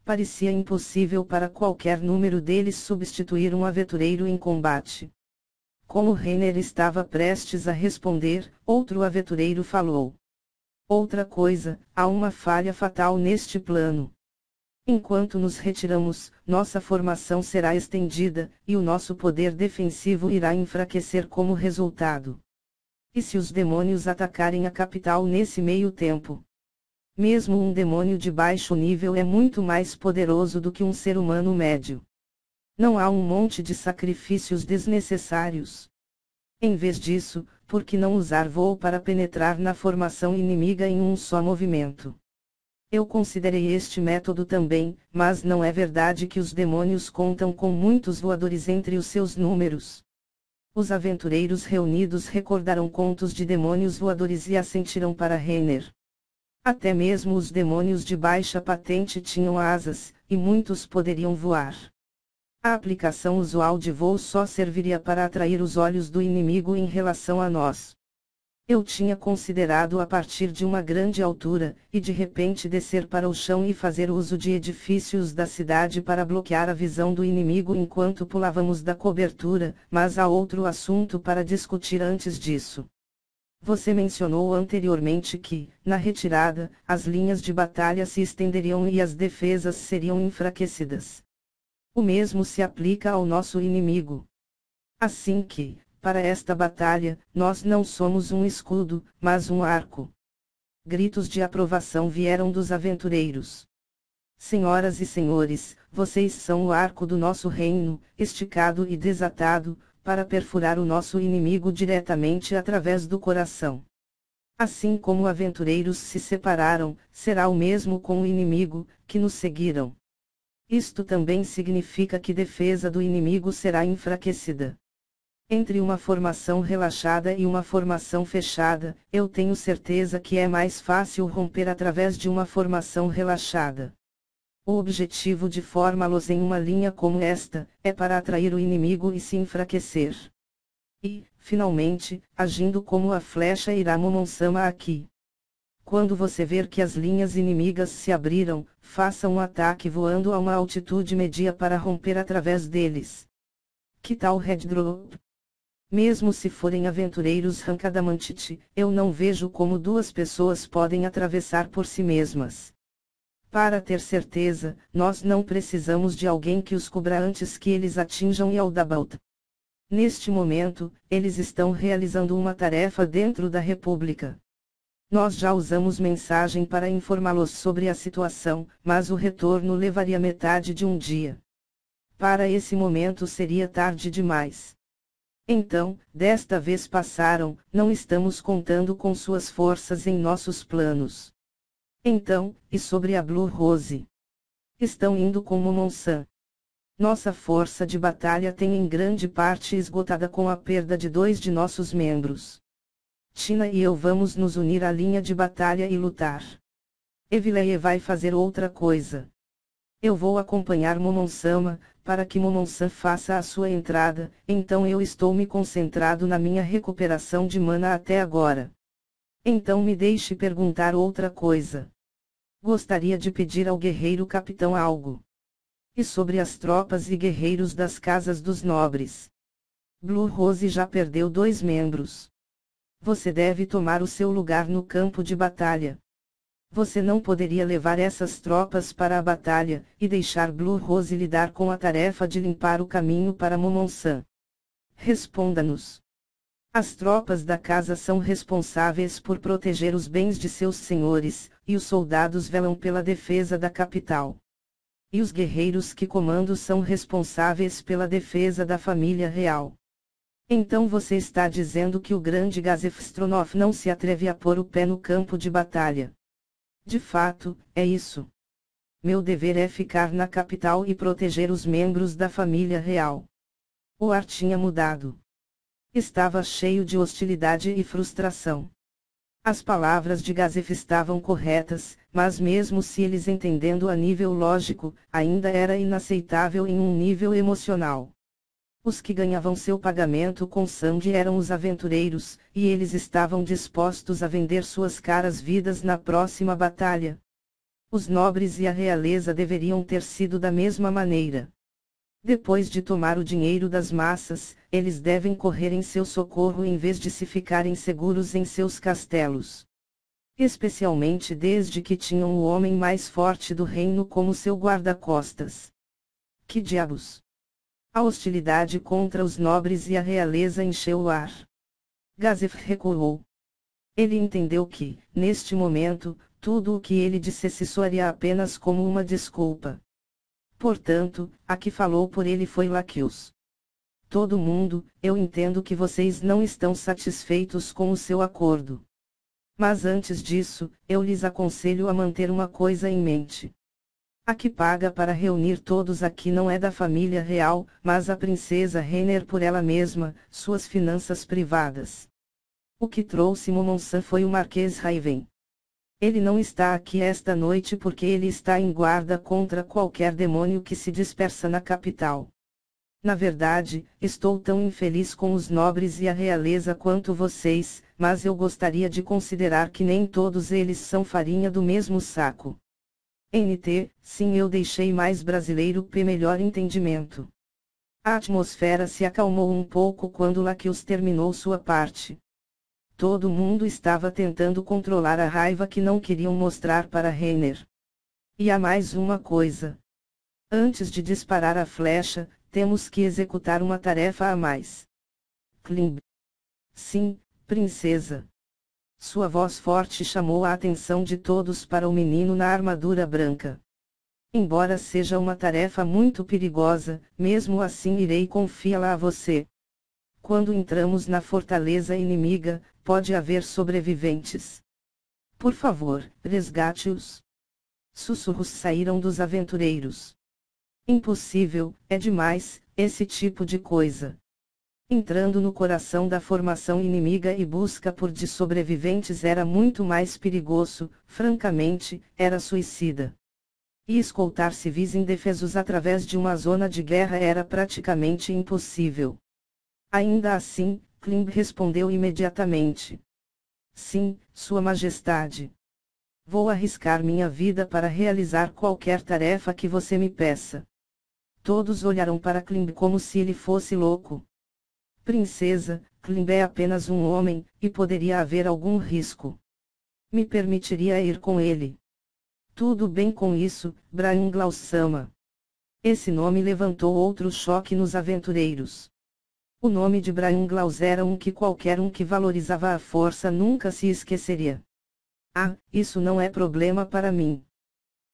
[SPEAKER 1] Parecia impossível para qualquer número deles substituir um aventureiro em combate. Como Rainer estava prestes a responder, outro aventureiro falou. Outra coisa, há uma falha fatal neste plano. Enquanto nos retiramos, nossa formação será estendida, e o nosso poder defensivo irá enfraquecer como resultado. E se os demônios atacarem a capital nesse meio tempo? Mesmo um demônio de baixo nível é muito mais poderoso do que um ser humano médio. Não há um monte de sacrifícios desnecessários. Em vez disso, por que não usar voo para penetrar na formação inimiga em um só movimento? Eu considerei este método também, mas não é verdade que os demônios contam com muitos voadores entre os seus números. Os aventureiros reunidos recordaram contos de demônios voadores e assentiram para Rainer. Até mesmo os demônios de baixa patente tinham asas, e muitos poderiam voar. A aplicação usual de voo só serviria para atrair os olhos do inimigo em relação a nós. Eu tinha considerado a partir de uma grande altura, e de repente descer para o chão e fazer uso de edifícios da cidade para bloquear a visão do inimigo enquanto pulávamos da cobertura, mas há outro assunto para discutir antes disso. Você mencionou anteriormente que, na retirada, as linhas de batalha se estenderiam e as defesas seriam enfraquecidas. O mesmo se aplica ao nosso inimigo. Assim que, para esta batalha, nós não somos um escudo, mas um arco. Gritos de aprovação vieram dos aventureiros. Senhoras e senhores, vocês são o arco do nosso reino, esticado e desatado, para perfurar o nosso inimigo diretamente através do coração. Assim como aventureiros se separaram, será o mesmo com o inimigo, que nos seguiram. Isto também significa que defesa do inimigo será enfraquecida. Entre uma formação relaxada e uma formação fechada, eu tenho certeza que é mais fácil romper através de uma formação relaxada. O objetivo de formá-los em uma linha como esta, é para atrair o inimigo e se enfraquecer. E, finalmente, agindo como a flecha irá Momon-sama aqui. Quando você ver que as linhas inimigas se abriram, faça um ataque voando a uma altitude média para romper através deles. Que tal Red Drop? Mesmo se forem aventureiros Rankadamantite, eu não vejo como duas pessoas podem atravessar por si mesmas. Para ter certeza, nós não precisamos de alguém que os cubra antes que eles atinjam Yaldabaoth. Neste momento, eles estão realizando uma tarefa dentro da República. Nós já usamos mensagem para informá-los sobre a situação, mas o retorno levaria metade de um dia. Para esse momento seria tarde demais. Então, desta vez passaram, não estamos contando com suas forças em nossos planos. Então, e sobre a Blue Rose? Estão indo com Momon-san. Nossa força de batalha tem em grande parte esgotada com a perda de 2 de nossos membros. Tina e eu vamos nos unir à linha de batalha e lutar. Evileie vai fazer outra coisa. Eu vou acompanhar Momon-sama, para que Momon-san faça a sua entrada, então eu estou me concentrado na minha recuperação de mana até agora. Então me deixe perguntar outra coisa. Gostaria de pedir ao guerreiro capitão algo. E sobre as tropas e guerreiros das casas dos nobres? Blue Rose já perdeu 2 membros. Você deve tomar o seu lugar no campo de batalha. Você não poderia levar essas tropas para a batalha, e deixar Blue Rose lidar com a tarefa de limpar o caminho para Momon-san. Responda-nos. As tropas da casa são responsáveis por proteger os bens de seus senhores, e os soldados velam pela defesa da capital. E os guerreiros que comando são responsáveis pela defesa da família real. Então você está dizendo que o grande Gazef Stronov não se atreve a pôr o pé no campo de batalha. De fato, é isso. Meu dever é ficar na capital e proteger os membros da família real. O ar tinha mudado. Estava cheio de hostilidade e frustração. As palavras de Gazef estavam corretas, mas mesmo se eles entendendo a nível lógico, ainda era inaceitável em um nível emocional. Os que ganhavam seu pagamento com sangue eram os aventureiros, e eles estavam dispostos a vender suas caras vidas na próxima batalha. Os nobres e a realeza deveriam ter sido da mesma maneira. Depois de tomar o dinheiro das massas, eles devem correr em seu socorro em vez de se ficarem seguros em seus castelos. Especialmente desde que tinham o homem mais forte do reino como seu guarda-costas. Que diabos! A hostilidade contra os nobres e a realeza encheu o ar. Gazef recuou. Ele entendeu que, neste momento, tudo o que ele dissesse soaria apenas como uma desculpa. Portanto, a que falou por ele foi Laquius. Todo mundo, eu entendo que vocês não estão satisfeitos com o seu acordo. Mas antes disso, eu lhes aconselho a manter uma coisa em mente. A que paga para reunir todos aqui não é da família real, mas a princesa Renner por ela mesma, suas finanças privadas. O que trouxe Momon-san foi o Marquês Raven. Ele não está aqui esta noite porque ele está em guarda contra qualquer demônio que se dispersa na capital. Na verdade, estou tão infeliz com os nobres e a realeza quanto vocês, mas eu gostaria de considerar que nem todos eles são farinha do mesmo saco. NT, sim, eu deixei mais brasileiro P melhor entendimento. A atmosfera se acalmou um pouco quando Lacus terminou sua parte. Todo mundo estava tentando controlar a raiva que não queriam mostrar para Reiner. E há mais uma coisa. Antes de disparar a flecha, temos que executar uma tarefa a mais. Klimb. Sim, princesa. Sua voz forte chamou a atenção de todos para o menino na armadura branca. Embora seja uma tarefa muito perigosa, mesmo assim irei confiá-la a você. Quando entramos na fortaleza inimiga, pode haver sobreviventes. Por favor, resgate-os. Sussurros saíram dos aventureiros. Impossível, é demais, esse tipo de coisa. Entrando no coração da formação inimiga e busca por de sobreviventes era muito mais perigoso, francamente, era suicida. E escoltar civis indefesos através de uma zona de guerra era praticamente impossível. Ainda assim, Klimb respondeu imediatamente. Sim, Sua Majestade. Vou arriscar minha vida para realizar qualquer tarefa que você me peça. Todos olharam para Klimb como se ele fosse louco. Princesa, Klimb é apenas um homem, e poderia haver algum risco. Me permitiria ir com ele. Tudo bem com isso, Braunglaus-sama. Esse nome levantou outro choque nos aventureiros. O nome de Braunglaus era um que qualquer um que valorizava a força nunca se esqueceria. Ah, isso não é problema para mim.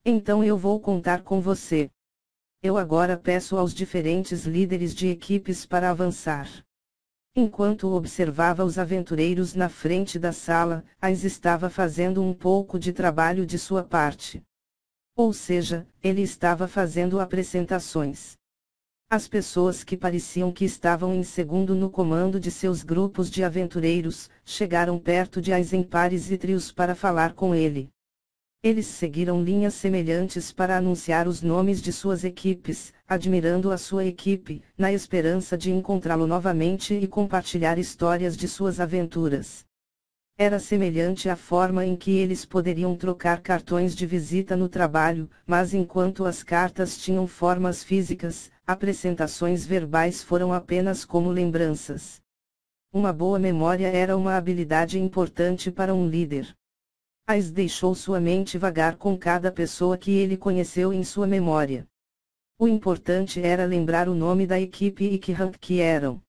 [SPEAKER 1] Então eu vou contar com você. Eu agora peço aos diferentes líderes de equipes para avançar. Enquanto observava os aventureiros na frente da sala, Ais estava fazendo um pouco de trabalho de sua parte. Ou seja, ele estava fazendo apresentações. As pessoas que pareciam que estavam em segundo no comando de seus grupos de aventureiros, chegaram perto de Ais em pares e trios para falar com ele. Eles seguiram linhas semelhantes para anunciar os nomes de suas equipes, admirando a sua equipe, na esperança de encontrá-lo novamente e compartilhar histórias de suas aventuras. Era semelhante à forma em que eles poderiam trocar cartões de visita no trabalho, mas enquanto as cartas tinham formas físicas, apresentações verbais foram apenas como lembranças. Uma boa memória era uma habilidade importante para um líder. Ais deixou sua mente vagar com cada pessoa que ele conheceu em sua memória. O importante era lembrar o nome da equipe e que rank que eram.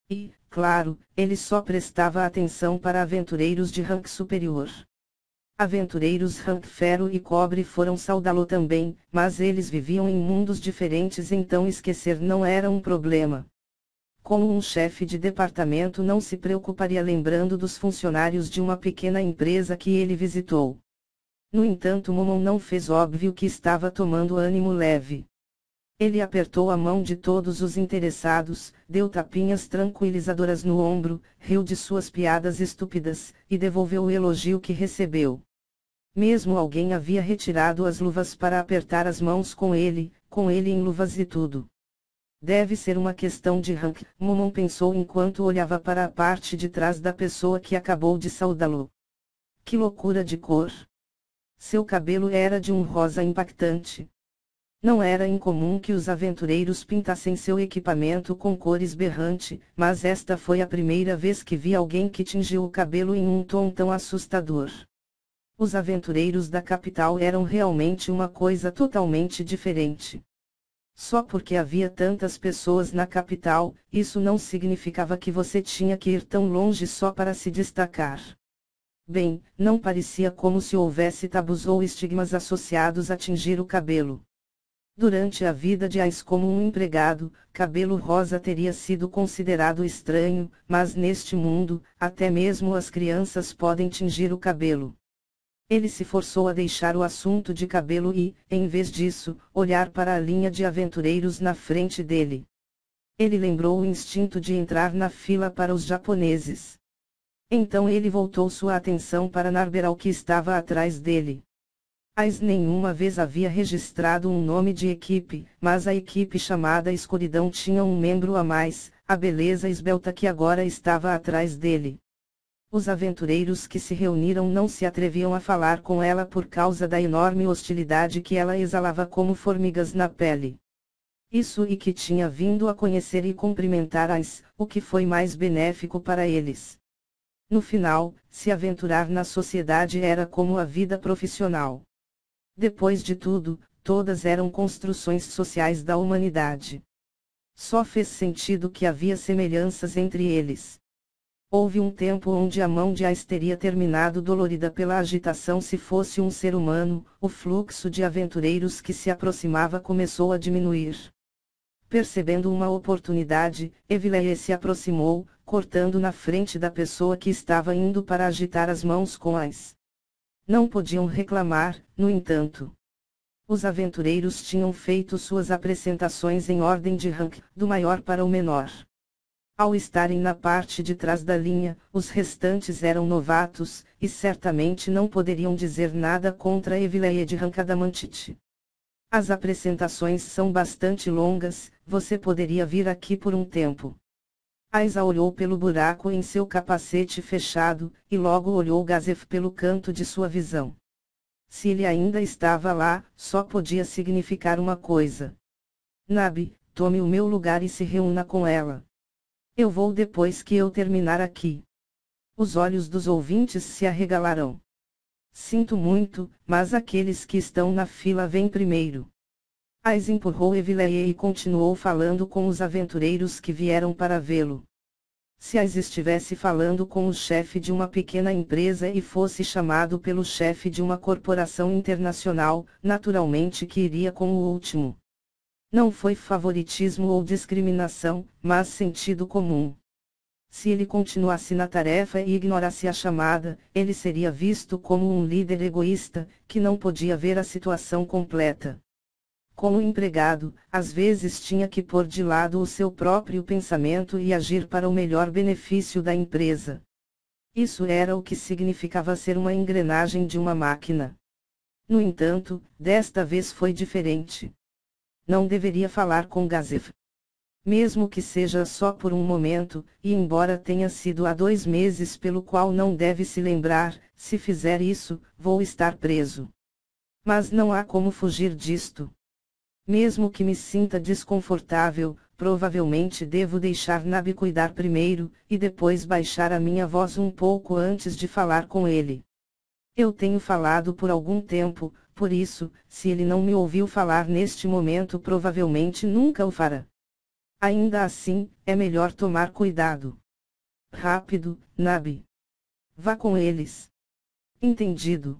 [SPEAKER 1] E, claro, ele só prestava atenção para aventureiros de rank superior. Aventureiros rank ferro e cobre foram saudá-lo também, mas eles viviam em mundos diferentes, então esquecer não era um problema. Como um chefe de departamento não se preocuparia lembrando dos funcionários de uma pequena empresa que ele visitou. No entanto, Momon não fez óbvio que estava tomando ânimo leve. Ele apertou a mão de todos os interessados, deu tapinhas tranquilizadoras no ombro, riu de suas piadas estúpidas, e devolveu o elogio que recebeu. Mesmo alguém havia retirado as luvas para apertar as mãos com ele em luvas e tudo. Deve ser uma questão de rank, Momon pensou enquanto olhava para a parte de trás da pessoa que acabou de saudá-lo. Que loucura de cor! Seu cabelo era de um rosa impactante. Não era incomum que os aventureiros pintassem seu equipamento com cores berrante, mas esta foi a primeira vez que vi alguém que tingiu o cabelo em um tom tão assustador. Os aventureiros da capital eram realmente uma coisa totalmente diferente. Só porque havia tantas pessoas na capital, isso não significava que você tinha que ir tão longe só para se destacar. Bem, não parecia como se houvesse tabus ou estigmas associados a tingir o cabelo. Durante a vida de Ais como um empregado, cabelo rosa teria sido considerado estranho, mas neste mundo, até mesmo as crianças podem tingir o cabelo. Ele se forçou a deixar o assunto de cabelo e, em vez disso, olhar para a linha de aventureiros na frente dele. Ele lembrou o instinto de entrar na fila para os japoneses. Então ele voltou sua atenção para Narberal que estava atrás dele. Ais nenhuma vez havia registrado um nome de equipe, mas a equipe chamada Escuridão tinha um membro a mais, a beleza esbelta que agora estava atrás dele. Os aventureiros que se reuniram não se atreviam a falar com ela por causa da enorme hostilidade que ela exalava como formigas na pele. Isso e que tinha vindo a conhecer e cumprimentar Ais, o que foi mais benéfico para eles. No final, se aventurar na sociedade era como a vida profissional. Depois de tudo, todas eram construções sociais da humanidade. Só fez sentido que havia semelhanças entre eles. Houve um tempo onde a mão de Ais teria terminado dolorida pela agitação. Se fosse um ser humano, o fluxo de aventureiros que se aproximava começou a diminuir. Percebendo uma oportunidade, Evileia se aproximou, cortando na frente da pessoa que estava indo para agitar as mãos com Ais. Não podiam reclamar, no entanto. Os aventureiros tinham feito suas apresentações em ordem de rank, do maior para o menor. Ao estarem na parte de trás da linha, os restantes eram novatos, e certamente não poderiam dizer nada contra Evileia de Rancadamantite. As apresentações são bastante longas, você poderia vir aqui por um tempo. Aisa olhou pelo buraco em seu capacete fechado, e logo olhou Gazef pelo canto de sua visão. Se ele ainda estava lá, só podia significar uma coisa. Nabi, tome o meu lugar e se reúna com ela. Eu vou depois que eu terminar aqui. Os olhos dos ouvintes se arregalarão. Sinto muito, mas aqueles que estão na fila vêm primeiro. Ais empurrou Evileia e continuou falando com os aventureiros que vieram para vê-lo. Se Ais estivesse falando com o chefe de uma pequena empresa e fosse chamado pelo chefe de uma corporação internacional, naturalmente que iria com o último. Não foi favoritismo ou discriminação, mas sentido comum. Se ele continuasse na tarefa e ignorasse a chamada, ele seria visto como um líder egoísta, que não podia ver a situação completa. Como empregado, às vezes tinha que pôr de lado o seu próprio pensamento e agir para o melhor benefício da empresa. Isso era o que significava ser uma engrenagem de uma máquina. No entanto, desta vez foi diferente. Não deveria falar com Gazef. Mesmo que seja só por um momento, e embora tenha sido há 2 meses pelo qual não deve se lembrar, se fizer isso, vou estar preso. Mas não há como fugir disto. Mesmo que me sinta desconfortável, provavelmente devo deixar Nabi cuidar primeiro, e depois baixar a minha voz um pouco antes de falar com ele. Eu tenho falado por algum tempo, por isso, se ele não me ouviu falar neste momento, provavelmente nunca o fará. Ainda assim, é melhor tomar cuidado. Rápido, Nabi. Vá com eles. Entendido.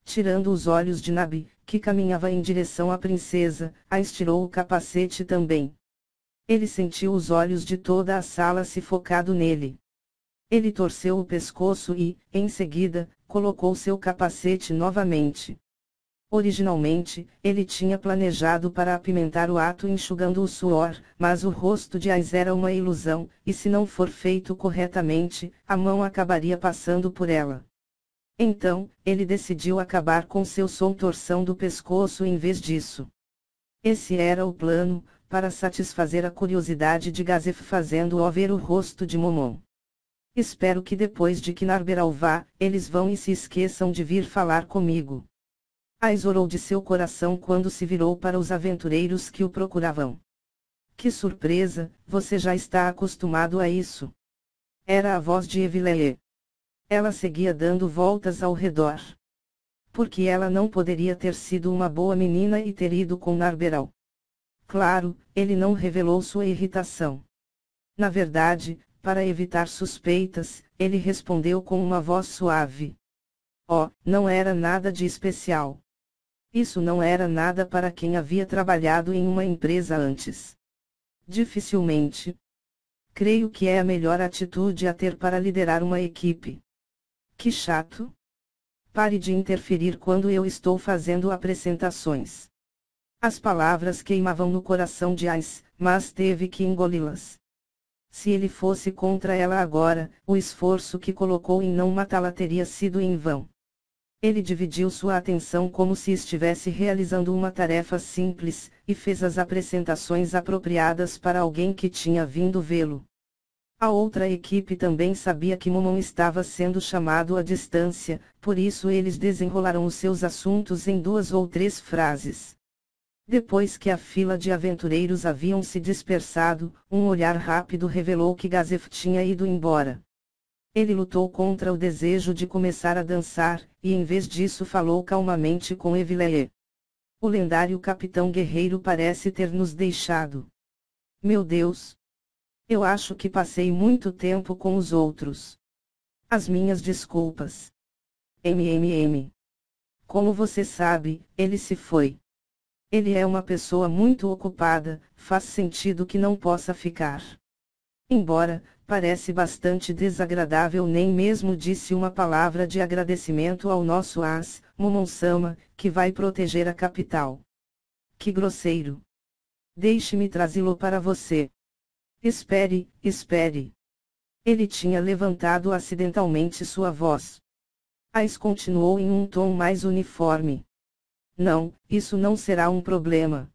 [SPEAKER 1] Tirando os olhos de Nabi, que caminhava em direção à princesa, a estirou o capacete também. Ele sentiu os olhos de toda a sala se focado nele. Ele torceu o pescoço e, em seguida, colocou seu capacete novamente. Originalmente, ele tinha planejado para apimentar o ato enxugando o suor, mas o rosto de Ais era uma ilusão, e se não for feito corretamente, a mão acabaria passando por ela. Então, ele decidiu acabar com seu som torção do pescoço em vez disso. Esse era o plano, para satisfazer a curiosidade de Gazef fazendo-o ver o rosto de Momon. Espero que depois de que Narberal vá, eles vão e se esqueçam de vir falar comigo. Ais orou de seu coração quando se virou para os aventureiros que o procuravam. Que surpresa, você já está acostumado a isso. Era a voz de Evileia. Ela seguia dando voltas ao redor. Porque ela não poderia ter sido uma boa menina e ter ido com Narberal. Claro, ele não revelou sua irritação. Na verdade, para evitar suspeitas, ele respondeu com uma voz suave. Oh, não era nada de especial. Isso não era nada para quem havia trabalhado em uma empresa antes. Dificilmente. Creio que é a melhor atitude a ter para liderar uma equipe. Que chato. Pare de interferir quando eu estou fazendo apresentações. As palavras queimavam no coração de Ais, mas teve que engoli-las. Se ele fosse contra ela agora, o esforço que colocou em não matá-la teria sido em vão. Ele dividiu sua atenção como se estivesse realizando uma tarefa simples, e fez as apresentações apropriadas para alguém que tinha vindo vê-lo. A outra equipe também sabia que Momon estava sendo chamado à distância, por isso eles desenrolaram os seus assuntos em 2 ou 3 frases. Depois que a fila de aventureiros haviam se dispersado, um olhar rápido revelou que Gazef tinha ido embora. Ele lutou contra o desejo de começar a dançar, e em vez disso falou calmamente com Evillée. O lendário capitão guerreiro parece ter nos deixado. Meu Deus! Eu acho que passei muito tempo com os outros. As minhas desculpas. Como você sabe, ele se foi. Ele é uma pessoa muito ocupada, faz sentido que não possa ficar. Embora, parece bastante desagradável, nem mesmo disse uma palavra de agradecimento ao nosso as, Momon-sama, que vai proteger a capital. Que grosseiro! Deixe-me trazê-lo para você. Espere, espere. Ele tinha levantado acidentalmente sua voz. Ais continuou em um tom mais uniforme. Não, isso não será um problema.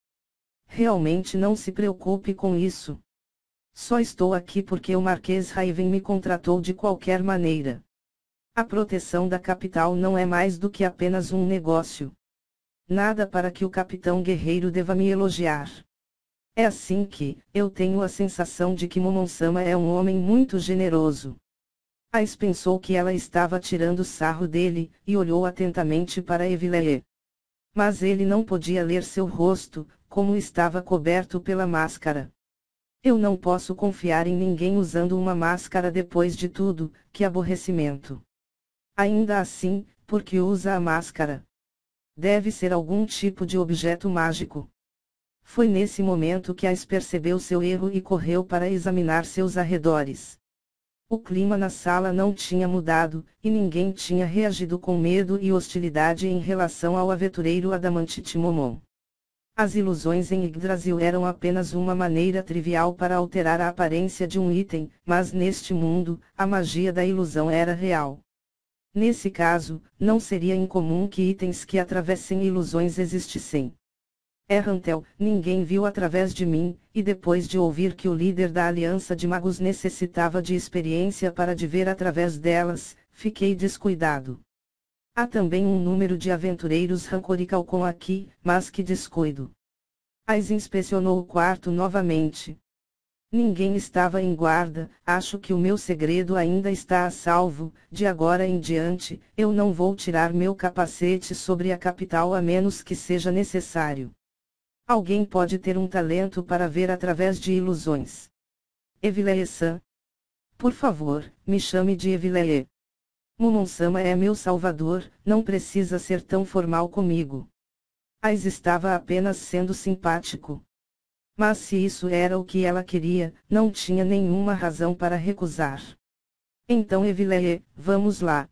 [SPEAKER 1] Realmente não se preocupe com isso. Só estou aqui porque o Marquês Raven me contratou de qualquer maneira. A proteção da capital não é mais do que apenas um negócio. Nada para que o capitão guerreiro deva me elogiar. É assim que, eu tenho a sensação de que Momon-sama é um homem muito generoso. Ais pensou que ela estava tirando sarro dele, e olhou atentamente para Evillée. Mas ele não podia ler seu rosto, como estava coberto pela máscara. Eu não posso confiar em ninguém usando uma máscara depois de tudo, que aborrecimento. Ainda assim, por que usa a máscara? Deve ser algum tipo de objeto mágico. Foi nesse momento que Ais percebeu seu erro e correu para examinar seus arredores. O clima na sala não tinha mudado, e ninguém tinha reagido com medo e hostilidade em relação ao aventureiro Adamantite Momon. As ilusões em Yggdrasil eram apenas uma maneira trivial para alterar a aparência de um item, mas neste mundo, a magia da ilusão era real. Nesse caso, não seria incomum que itens que atravessem ilusões existissem. Errantel, ninguém viu através de mim, e depois de ouvir que o líder da Aliança de Magos necessitava de experiência para de ver através delas, fiquei descuidado. Há também um número de aventureiros Rancoricalcon aqui, mas que descuido. Ais inspecionou o quarto novamente. Ninguém estava em guarda, acho que o meu segredo ainda está a salvo, de agora em diante, eu não vou tirar meu capacete sobre a capital a menos que seja necessário. Alguém pode ter um talento para ver através de ilusões. Evillée-san. Por favor, me chame de Evillée. Momon-sama é meu salvador, não precisa ser tão formal comigo. Ais estava apenas sendo simpático. Mas se isso era o que ela queria, não tinha nenhuma razão para recusar. Então Evillée, vamos lá.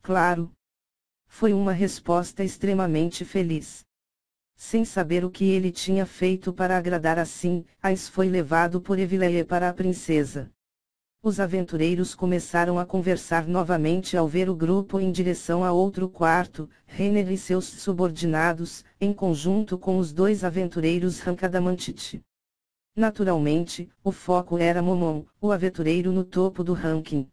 [SPEAKER 1] Claro. Foi uma resposta extremamente feliz. Sem saber o que ele tinha feito para agradar assim, Ais foi levado por Evillée para a princesa. Os aventureiros começaram a conversar novamente ao ver o grupo em direção a outro quarto, Renner e seus subordinados, em conjunto com os 2 aventureiros Rankadamantite. Naturalmente, o foco era Momon, o aventureiro no topo do ranking.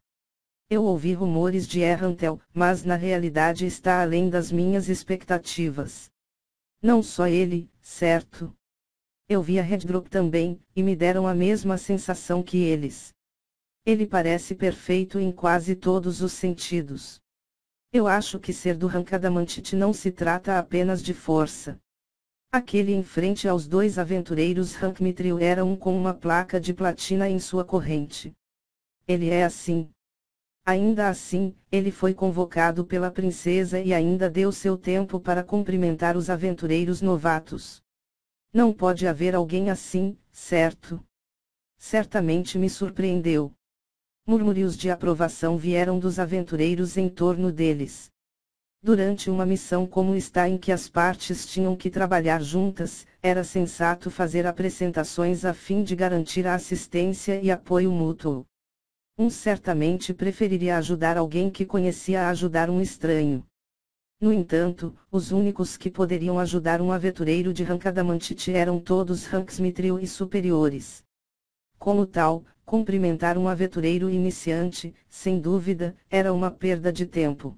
[SPEAKER 1] Eu ouvi rumores de Errantel, mas na realidade está além das minhas expectativas. Não só ele, certo? Eu vi a Reddrop também, e me deram a mesma sensação que eles. Ele parece perfeito em quase todos os sentidos. Eu acho que ser do Rankadamantite não se trata apenas de força. Aquele em frente aos 2 aventureiros Rankmithril era um com uma placa de platina em sua corrente. Ele é assim. Ainda assim, ele foi convocado pela princesa e ainda deu seu tempo para cumprimentar os aventureiros novatos. Não pode haver alguém assim, certo? Certamente me surpreendeu. Murmúrios de aprovação vieram dos aventureiros em torno deles. Durante uma missão como esta em que as partes tinham que trabalhar juntas, era sensato fazer apresentações a fim de garantir a assistência e apoio mútuo. Um certamente preferiria ajudar alguém que conhecia a ajudar um estranho. No entanto, os únicos que poderiam ajudar um aventureiro de rank adamantite eram todos ranks mithril e superiores. Como tal, cumprimentar um aventureiro iniciante, sem dúvida, era uma perda de tempo.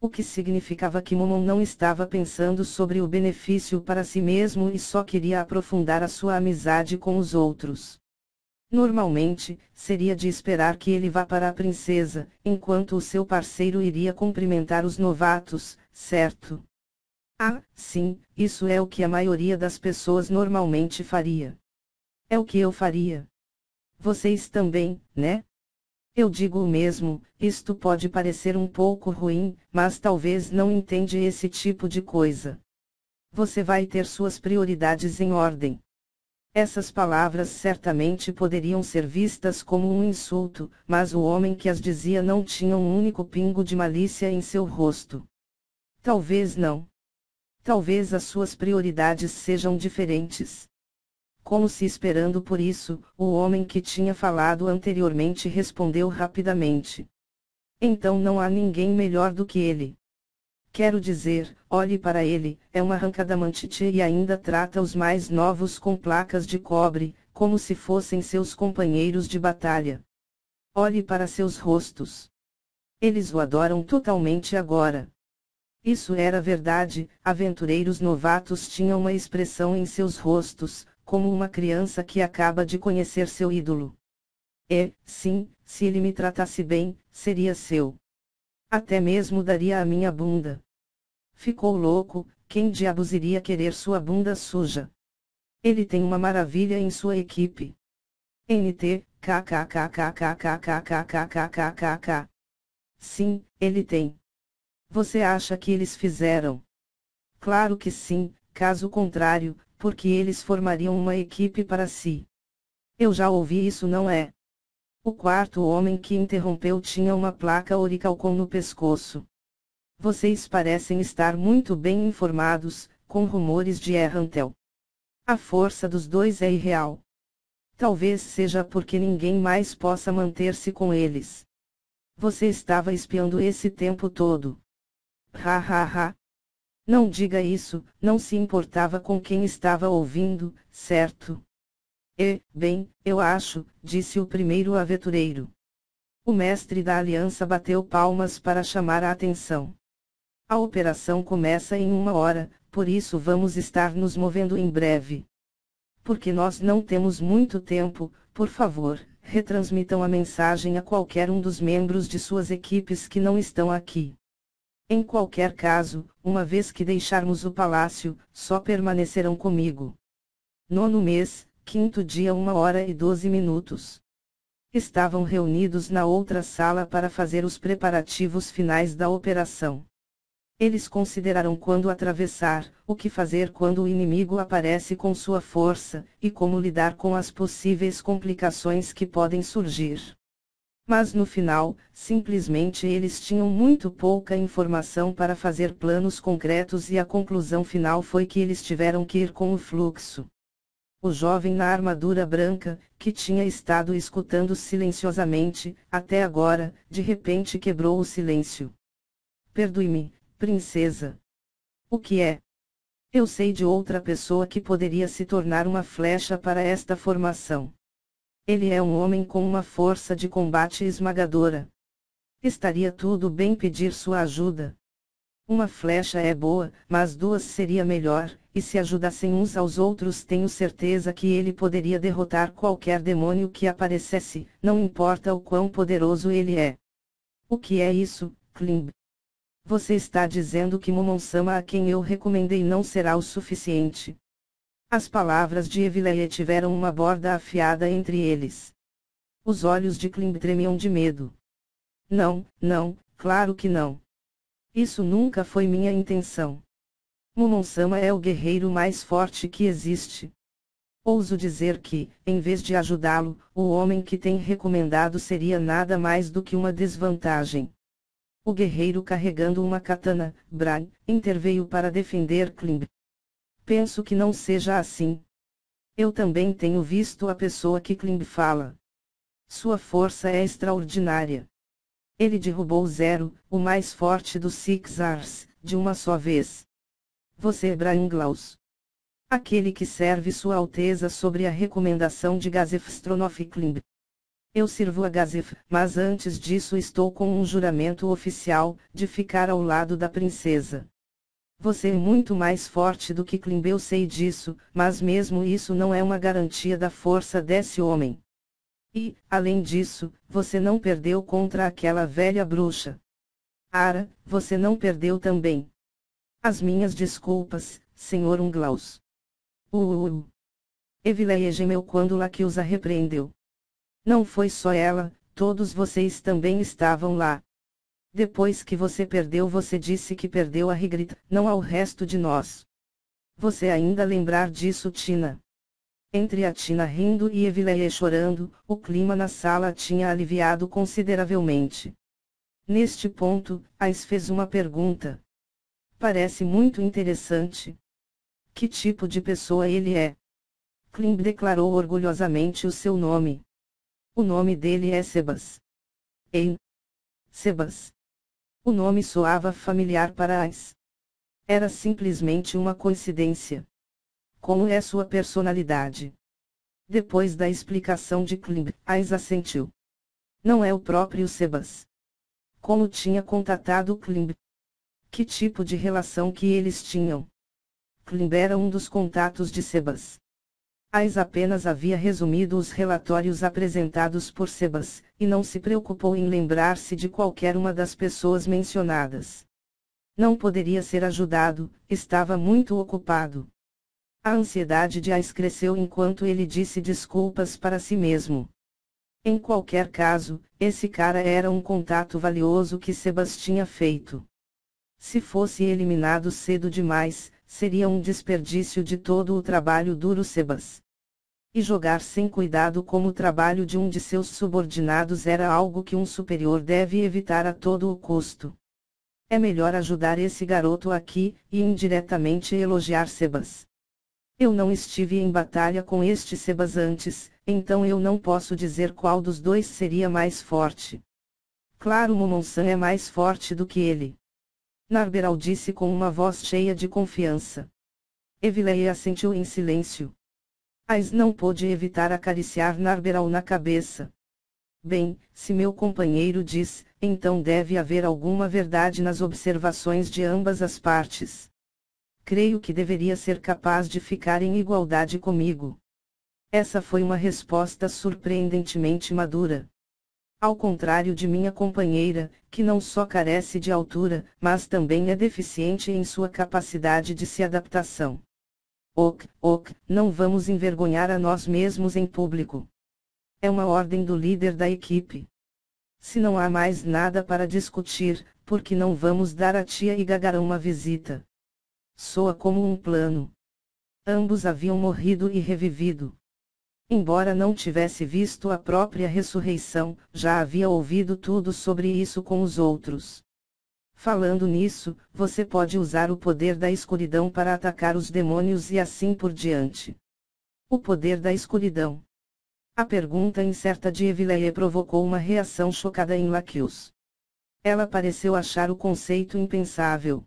[SPEAKER 1] O que significava que Momon não estava pensando sobre o benefício para si mesmo e só queria aprofundar a sua amizade com os outros. Normalmente, seria de esperar que ele vá para a princesa, enquanto o seu parceiro iria cumprimentar os novatos, certo? Ah, sim, isso é o que a maioria das pessoas normalmente faria. É o que eu faria. Vocês também, né? Eu digo o mesmo, isto pode parecer um pouco ruim, mas talvez não entende esse tipo de coisa. Você vai ter suas prioridades em ordem. Essas palavras certamente poderiam ser vistas como um insulto, mas o homem que as dizia não tinha um único pingo de malícia em seu rosto. Talvez não. Talvez as suas prioridades sejam diferentes. Como se esperando por isso, o homem que tinha falado anteriormente respondeu rapidamente. Então não há ninguém melhor do que ele. Quero dizer, olhe para ele, é uma rancadamantite e ainda trata os mais novos com placas de cobre, como se fossem seus companheiros de batalha. Olhe para seus rostos. Eles o adoram totalmente agora. Isso era verdade, aventureiros novatos tinham uma expressão em seus rostos, como uma criança que acaba de conhecer seu ídolo. Sim, se ele me tratasse bem, seria seu. Até mesmo daria a minha bunda. Ficou louco, quem diabos iria querer sua bunda suja? Ele tem uma maravilha em sua equipe. NT, kkkkkkkkkkkkkkkk. Sim, ele tem. Você acha que eles fizeram? Claro que sim, caso contrário, porque eles formariam uma equipe para si. Eu já ouvi isso, não é? O quarto homem que interrompeu tinha uma placa orichalcon no pescoço. Vocês parecem estar muito bem informados, com rumores de Errantel. A força dos dois é irreal. Talvez seja porque ninguém mais possa manter-se com eles. Você estava espiando esse tempo todo. Ha. Não diga isso, não se importava com quem estava ouvindo, certo? Bem, eu acho, disse o primeiro aventureiro. O mestre da aliança bateu palmas para chamar a atenção. A operação começa em 1 hora, por isso vamos estar nos movendo em breve. Porque nós não temos muito tempo, por favor, retransmitam a mensagem a qualquer um dos membros de suas equipes que não estão aqui. Em qualquer caso, uma vez que deixarmos o palácio, só permanecerão comigo. 9º mês, 5º dia 1h12. Estavam reunidos na outra sala para fazer os preparativos finais da operação. Eles consideraram quando atravessar, o que fazer quando o inimigo aparece com sua força, e como lidar com as possíveis complicações que podem surgir. Mas no final, simplesmente eles tinham muito pouca informação para fazer planos concretos e a conclusão final foi que eles tiveram que ir com o fluxo. O jovem na armadura branca, que tinha estado escutando silenciosamente, até agora, de repente quebrou o silêncio. Perdoe-me, princesa. O que é? Eu sei de outra pessoa que poderia se tornar uma flecha para esta formação. Ele é um homem com uma força de combate esmagadora. Estaria tudo bem pedir sua ajuda. Uma flecha é boa, mas 2 seria melhor, e se ajudassem uns aos outros tenho certeza que ele poderia derrotar qualquer demônio que aparecesse, não importa o quão poderoso ele é. O que é isso, Klimb? Você está dizendo que Momon-sama a quem eu recomendei não será o suficiente. As palavras de Evileia tiveram uma borda afiada entre eles. Os olhos de Klimb tremiam de medo. Não, claro que não. Isso nunca foi minha intenção. Momon-sama é o guerreiro mais forte que existe. Ouso dizer que, em vez de ajudá-lo, o homem que tem recomendado seria nada mais do que uma desvantagem. O guerreiro carregando uma katana, Bran, interveio para defender Klimb. Penso que não seja assim. Eu também tenho visto a pessoa que Klimb fala. Sua força é extraordinária. Ele derrubou Zero, o mais forte dos Six Ars, de uma só vez. Você é Brainglaus. Aquele que serve Sua Alteza sobre a recomendação de Gazef Stronoff Klimb. Eu sirvo a Gazef, mas antes disso estou com um juramento oficial, de ficar ao lado da princesa. Você é muito mais forte do que Klimb, eu sei disso, mas mesmo isso não é uma garantia da força desse homem. E, além disso, você não perdeu contra aquela velha bruxa. Ara, você não perdeu também. As minhas desculpas, Sr. Unglaus. Evileia gemeu quando Laquius a repreendeu. Não foi só ela, todos vocês também estavam lá. Depois que você perdeu, você disse que perdeu a Hygrid, não ao resto de nós. Você ainda lembrar disso, Tina? Entre a Tina rindo e Evileia chorando, o clima na sala tinha aliviado consideravelmente. Neste ponto, Ais fez uma pergunta. Parece muito interessante. Que tipo de pessoa ele é? Klimb declarou orgulhosamente o seu nome. O nome dele é Sebas. Ein. Sebas. O nome soava familiar para Ais. Era simplesmente uma coincidência. Como é sua personalidade? Depois da explicação de Klimb, Ais assentiu. Não é o próprio Sebas. Como tinha contatado Klimb? Que tipo de relação que eles tinham? Klimb era um dos contatos de Sebas. Ais apenas havia resumido os relatórios apresentados por Sebas, e não se preocupou em lembrar-se de qualquer uma das pessoas mencionadas. Não poderia ser ajudado, estava muito ocupado. A ansiedade de Ais cresceu enquanto ele disse desculpas para si mesmo. Em qualquer caso, esse cara era um contato valioso que Sebas tinha feito. Se fosse eliminado cedo demais, seria um desperdício de todo o trabalho duro Sebas. E jogar sem cuidado como o trabalho de um de seus subordinados era algo que um superior deve evitar a todo o custo. É melhor ajudar esse garoto aqui, e indiretamente elogiar Sebas. Eu não estive em batalha com este Sebas antes, então eu não posso dizer qual dos dois seria mais forte. Claro, Momonsan é mais forte do que ele. Narberal disse com uma voz cheia de confiança. Evileia assentiu em silêncio. Ais não pôde evitar acariciar Narberal na cabeça. Bem, se meu companheiro diz, então deve haver alguma verdade nas observações de ambas as partes. Creio que deveria ser capaz de ficar em igualdade comigo. Essa foi uma resposta surpreendentemente madura. Ao contrário de minha companheira, que não só carece de altura, mas também é deficiente em sua capacidade de se adaptação. Não vamos envergonhar a nós mesmos em público. É uma ordem do líder da equipe. Se não há mais nada para discutir, por que não vamos dar a tia e Gagaram uma visita? Soa como um plano. Ambos haviam morrido e revivido. Embora não tivesse visto a própria ressurreição, já havia ouvido tudo sobre isso com os outros. Falando nisso, você pode usar o poder da escuridão para atacar os demônios e assim por diante. O poder da escuridão. A pergunta incerta de Evileia provocou uma reação chocada em Laquius. Ela pareceu achar o conceito impensável.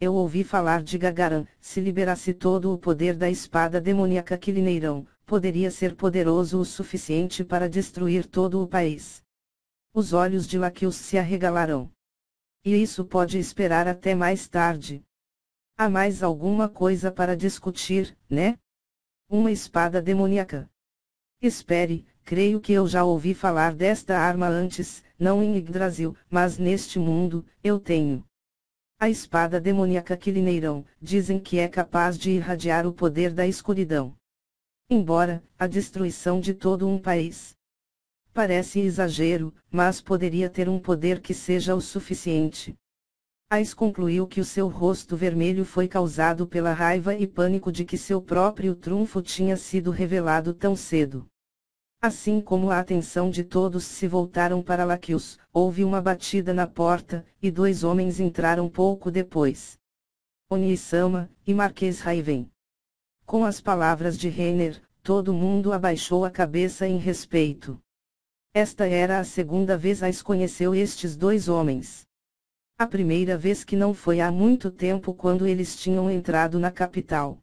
[SPEAKER 1] Eu ouvi falar de Gagaran, se liberasse todo o poder da espada demoníaca Quilineirão, poderia ser poderoso o suficiente para destruir todo o país. Os olhos de Laquius se arregalaram. E isso pode esperar até mais tarde. Há mais alguma coisa para discutir, né? Uma espada demoníaca. Espere, creio que eu já ouvi falar desta arma antes, não em Yggdrasil, mas neste mundo, eu tenho. A espada demoníaca Quilineirão, dizem que é capaz de irradiar o poder da escuridão. Embora, a destruição de todo um país. Parece exagero, mas poderia ter um poder que seja o suficiente. Ais concluiu que o seu rosto vermelho foi causado pela raiva e pânico de que seu próprio trunfo tinha sido revelado tão cedo. Assim como a atenção de todos se voltaram para Laquius, houve uma batida na porta, e 2 homens entraram pouco depois. Oni-sama, e Marquês Raven. Com as palavras de Renner, todo mundo abaixou a cabeça em respeito. Esta era a segunda vez Ais conheceu estes 2 homens. A primeira vez que não foi há muito tempo quando eles tinham entrado na capital.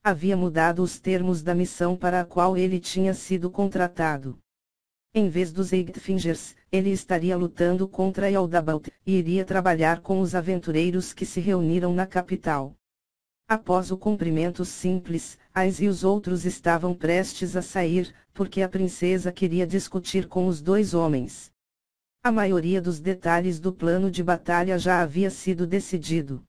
[SPEAKER 1] Havia mudado os termos da missão para a qual ele tinha sido contratado. Em vez dos Eightfingers, ele estaria lutando contra Yaldabaoth, e iria trabalhar com os aventureiros que se reuniram na capital. Após o cumprimento simples, Ais e os outros estavam prestes a sair, porque a princesa queria discutir com os 2 homens. A maioria dos detalhes do plano de batalha já havia sido decidido.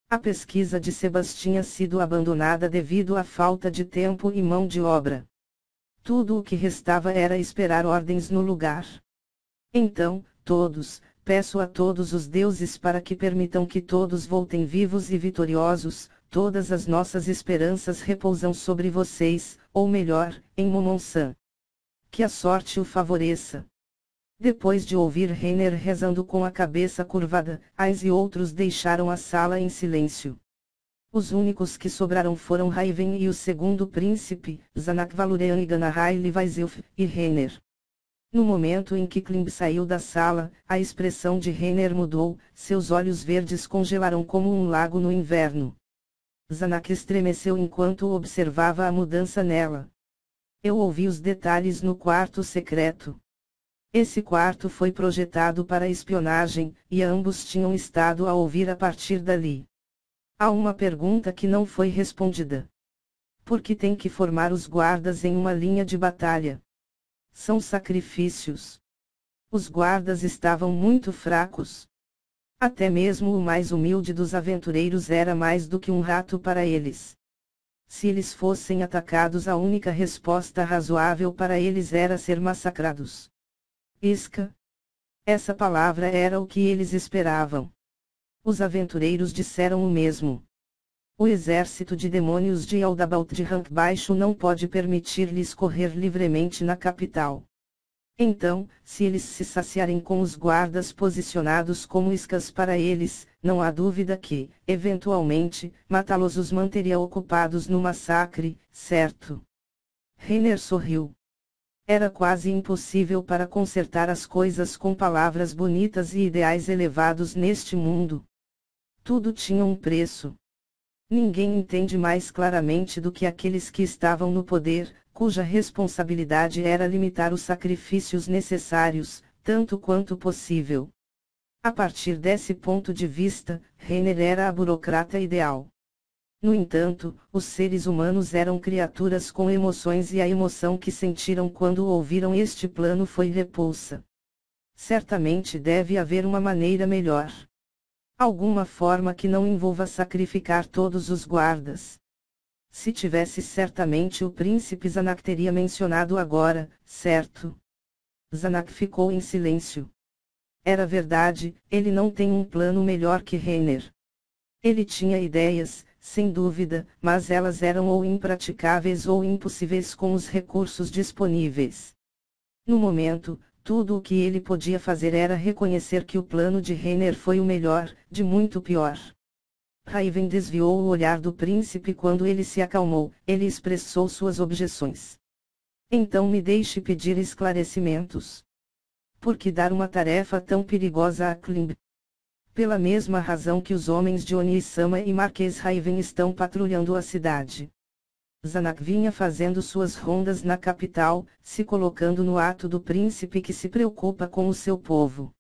[SPEAKER 1] A pesquisa de Sebas tinha sido abandonada devido à falta de tempo e mão de obra. Tudo o que restava era esperar ordens no lugar. Então, peço a todos os deuses para que permitam que todos voltem vivos e vitoriosos, todas as nossas esperanças repousam sobre vocês, ou melhor, em Momon-san. Que a sorte o favoreça. Depois de ouvir Renner rezando com a cabeça curvada, Ais e outros deixaram a sala em silêncio. Os únicos que sobraram foram Raven e o segundo príncipe, Zanak Valurian e Ganahai Leviself, e Renner. No momento em que Klimb saiu da sala, a expressão de Renner mudou, seus olhos verdes congelaram como um lago no inverno. Zanak estremeceu enquanto observava a mudança nela. Eu ouvi os detalhes no quarto secreto. Esse quarto foi projetado para espionagem, e ambos tinham estado a ouvir a partir dali. Há uma pergunta que não foi respondida. Por que tem que formar os guardas em uma linha de batalha? São sacrifícios. Os guardas estavam muito fracos. Até mesmo o mais humilde dos aventureiros era mais do que um rato para eles. Se eles fossem atacados, a única resposta razoável para eles era ser massacrados. Isca. Essa palavra era o que eles esperavam. Os aventureiros disseram o mesmo. O exército de demônios de Yaldabaoth de rank baixo não pode permitir-lhes correr livremente na capital. Então, se eles se saciarem com os guardas posicionados como iscas para eles, não há dúvida que, eventualmente, matá-los os manteria ocupados no massacre, certo? Renner sorriu. Era quase impossível para consertar as coisas com palavras bonitas e ideais elevados neste mundo. Tudo tinha um preço. Ninguém entende mais claramente do que aqueles que estavam no poder, cuja responsabilidade era limitar os sacrifícios necessários, tanto quanto possível. A partir desse ponto de vista, Renner era a burocrata ideal. No entanto, os seres humanos eram criaturas com emoções e a emoção que sentiram quando ouviram este plano foi repulsa. Certamente deve haver uma maneira melhor. Alguma forma que não envolva sacrificar todos os guardas. Se tivesse, certamente o príncipe Zanak teria mencionado agora, certo? Zanak ficou em silêncio. Era verdade, ele não tem um plano melhor que Renner. Ele tinha ideias, sem dúvida, mas elas eram ou impraticáveis ou impossíveis com os recursos disponíveis. No momento, tudo o que ele podia fazer era reconhecer que o plano de Renner foi o melhor, de muito pior. Raven desviou o olhar do príncipe quando ele se acalmou, ele expressou suas objeções. Então me deixe pedir esclarecimentos. Por que dar uma tarefa tão perigosa a Klimb? Pela mesma razão que os homens de Oni-sama e Marquês Raven estão patrulhando a cidade. Zanak vinha fazendo suas rondas na capital, se colocando no ato do príncipe que se preocupa com o seu povo.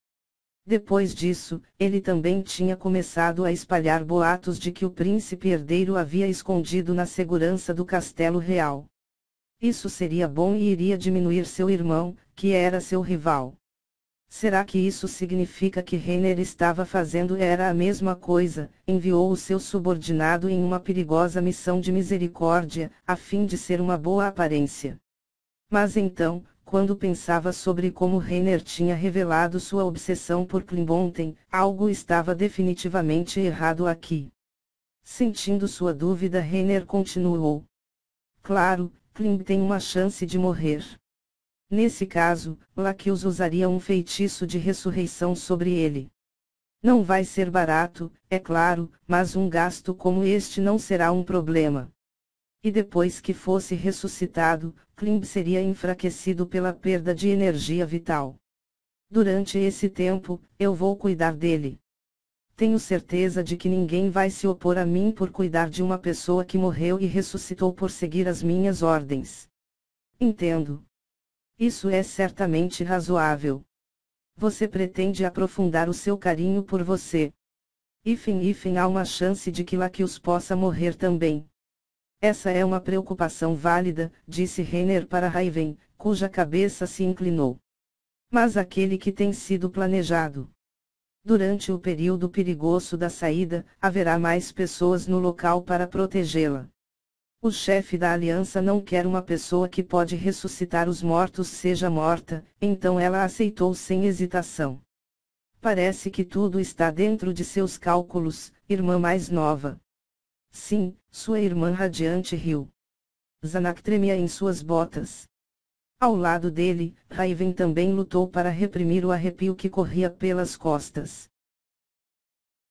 [SPEAKER 1] Depois disso, ele também tinha começado a espalhar boatos de que o príncipe herdeiro havia escondido na segurança do castelo real. Isso seria bom e iria diminuir seu irmão, que era seu rival. Será que isso significa que Renner estava fazendo era a mesma coisa, enviou o seu subordinado em uma perigosa missão de misericórdia, a fim de ser uma boa aparência? Mas então, quando pensava sobre como Renner tinha revelado sua obsessão por Klimbonten, algo estava definitivamente errado aqui. Sentindo sua dúvida, Renner continuou. Claro, Klimb tem uma chance de morrer. Nesse caso, Lacus usaria um feitiço de ressurreição sobre ele. Não vai ser barato, é claro, mas um gasto como este não será um problema. E depois que fosse ressuscitado, Klimb seria enfraquecido pela perda de energia vital. Durante esse tempo, eu vou cuidar dele. Tenho certeza de que ninguém vai se opor a mim por cuidar de uma pessoa que morreu e ressuscitou por seguir as minhas ordens. Entendo. Isso é certamente razoável. Você pretende aprofundar o seu carinho por você. Enfim, há uma chance de que Lacus possa morrer também. Essa é uma preocupação válida, disse Renner para Raven, cuja cabeça se inclinou. Mas aquele que tem sido planejado. Durante o período perigoso da saída, haverá mais pessoas no local para protegê-la. O chefe da aliança não quer uma pessoa que pode ressuscitar os mortos seja morta, então ela aceitou sem hesitação. Parece que tudo está dentro de seus cálculos, irmã mais nova. Sim, sua irmã radiante riu. Zanak tremia em suas botas. Ao lado dele, Raven também lutou para reprimir o arrepio que corria pelas costas.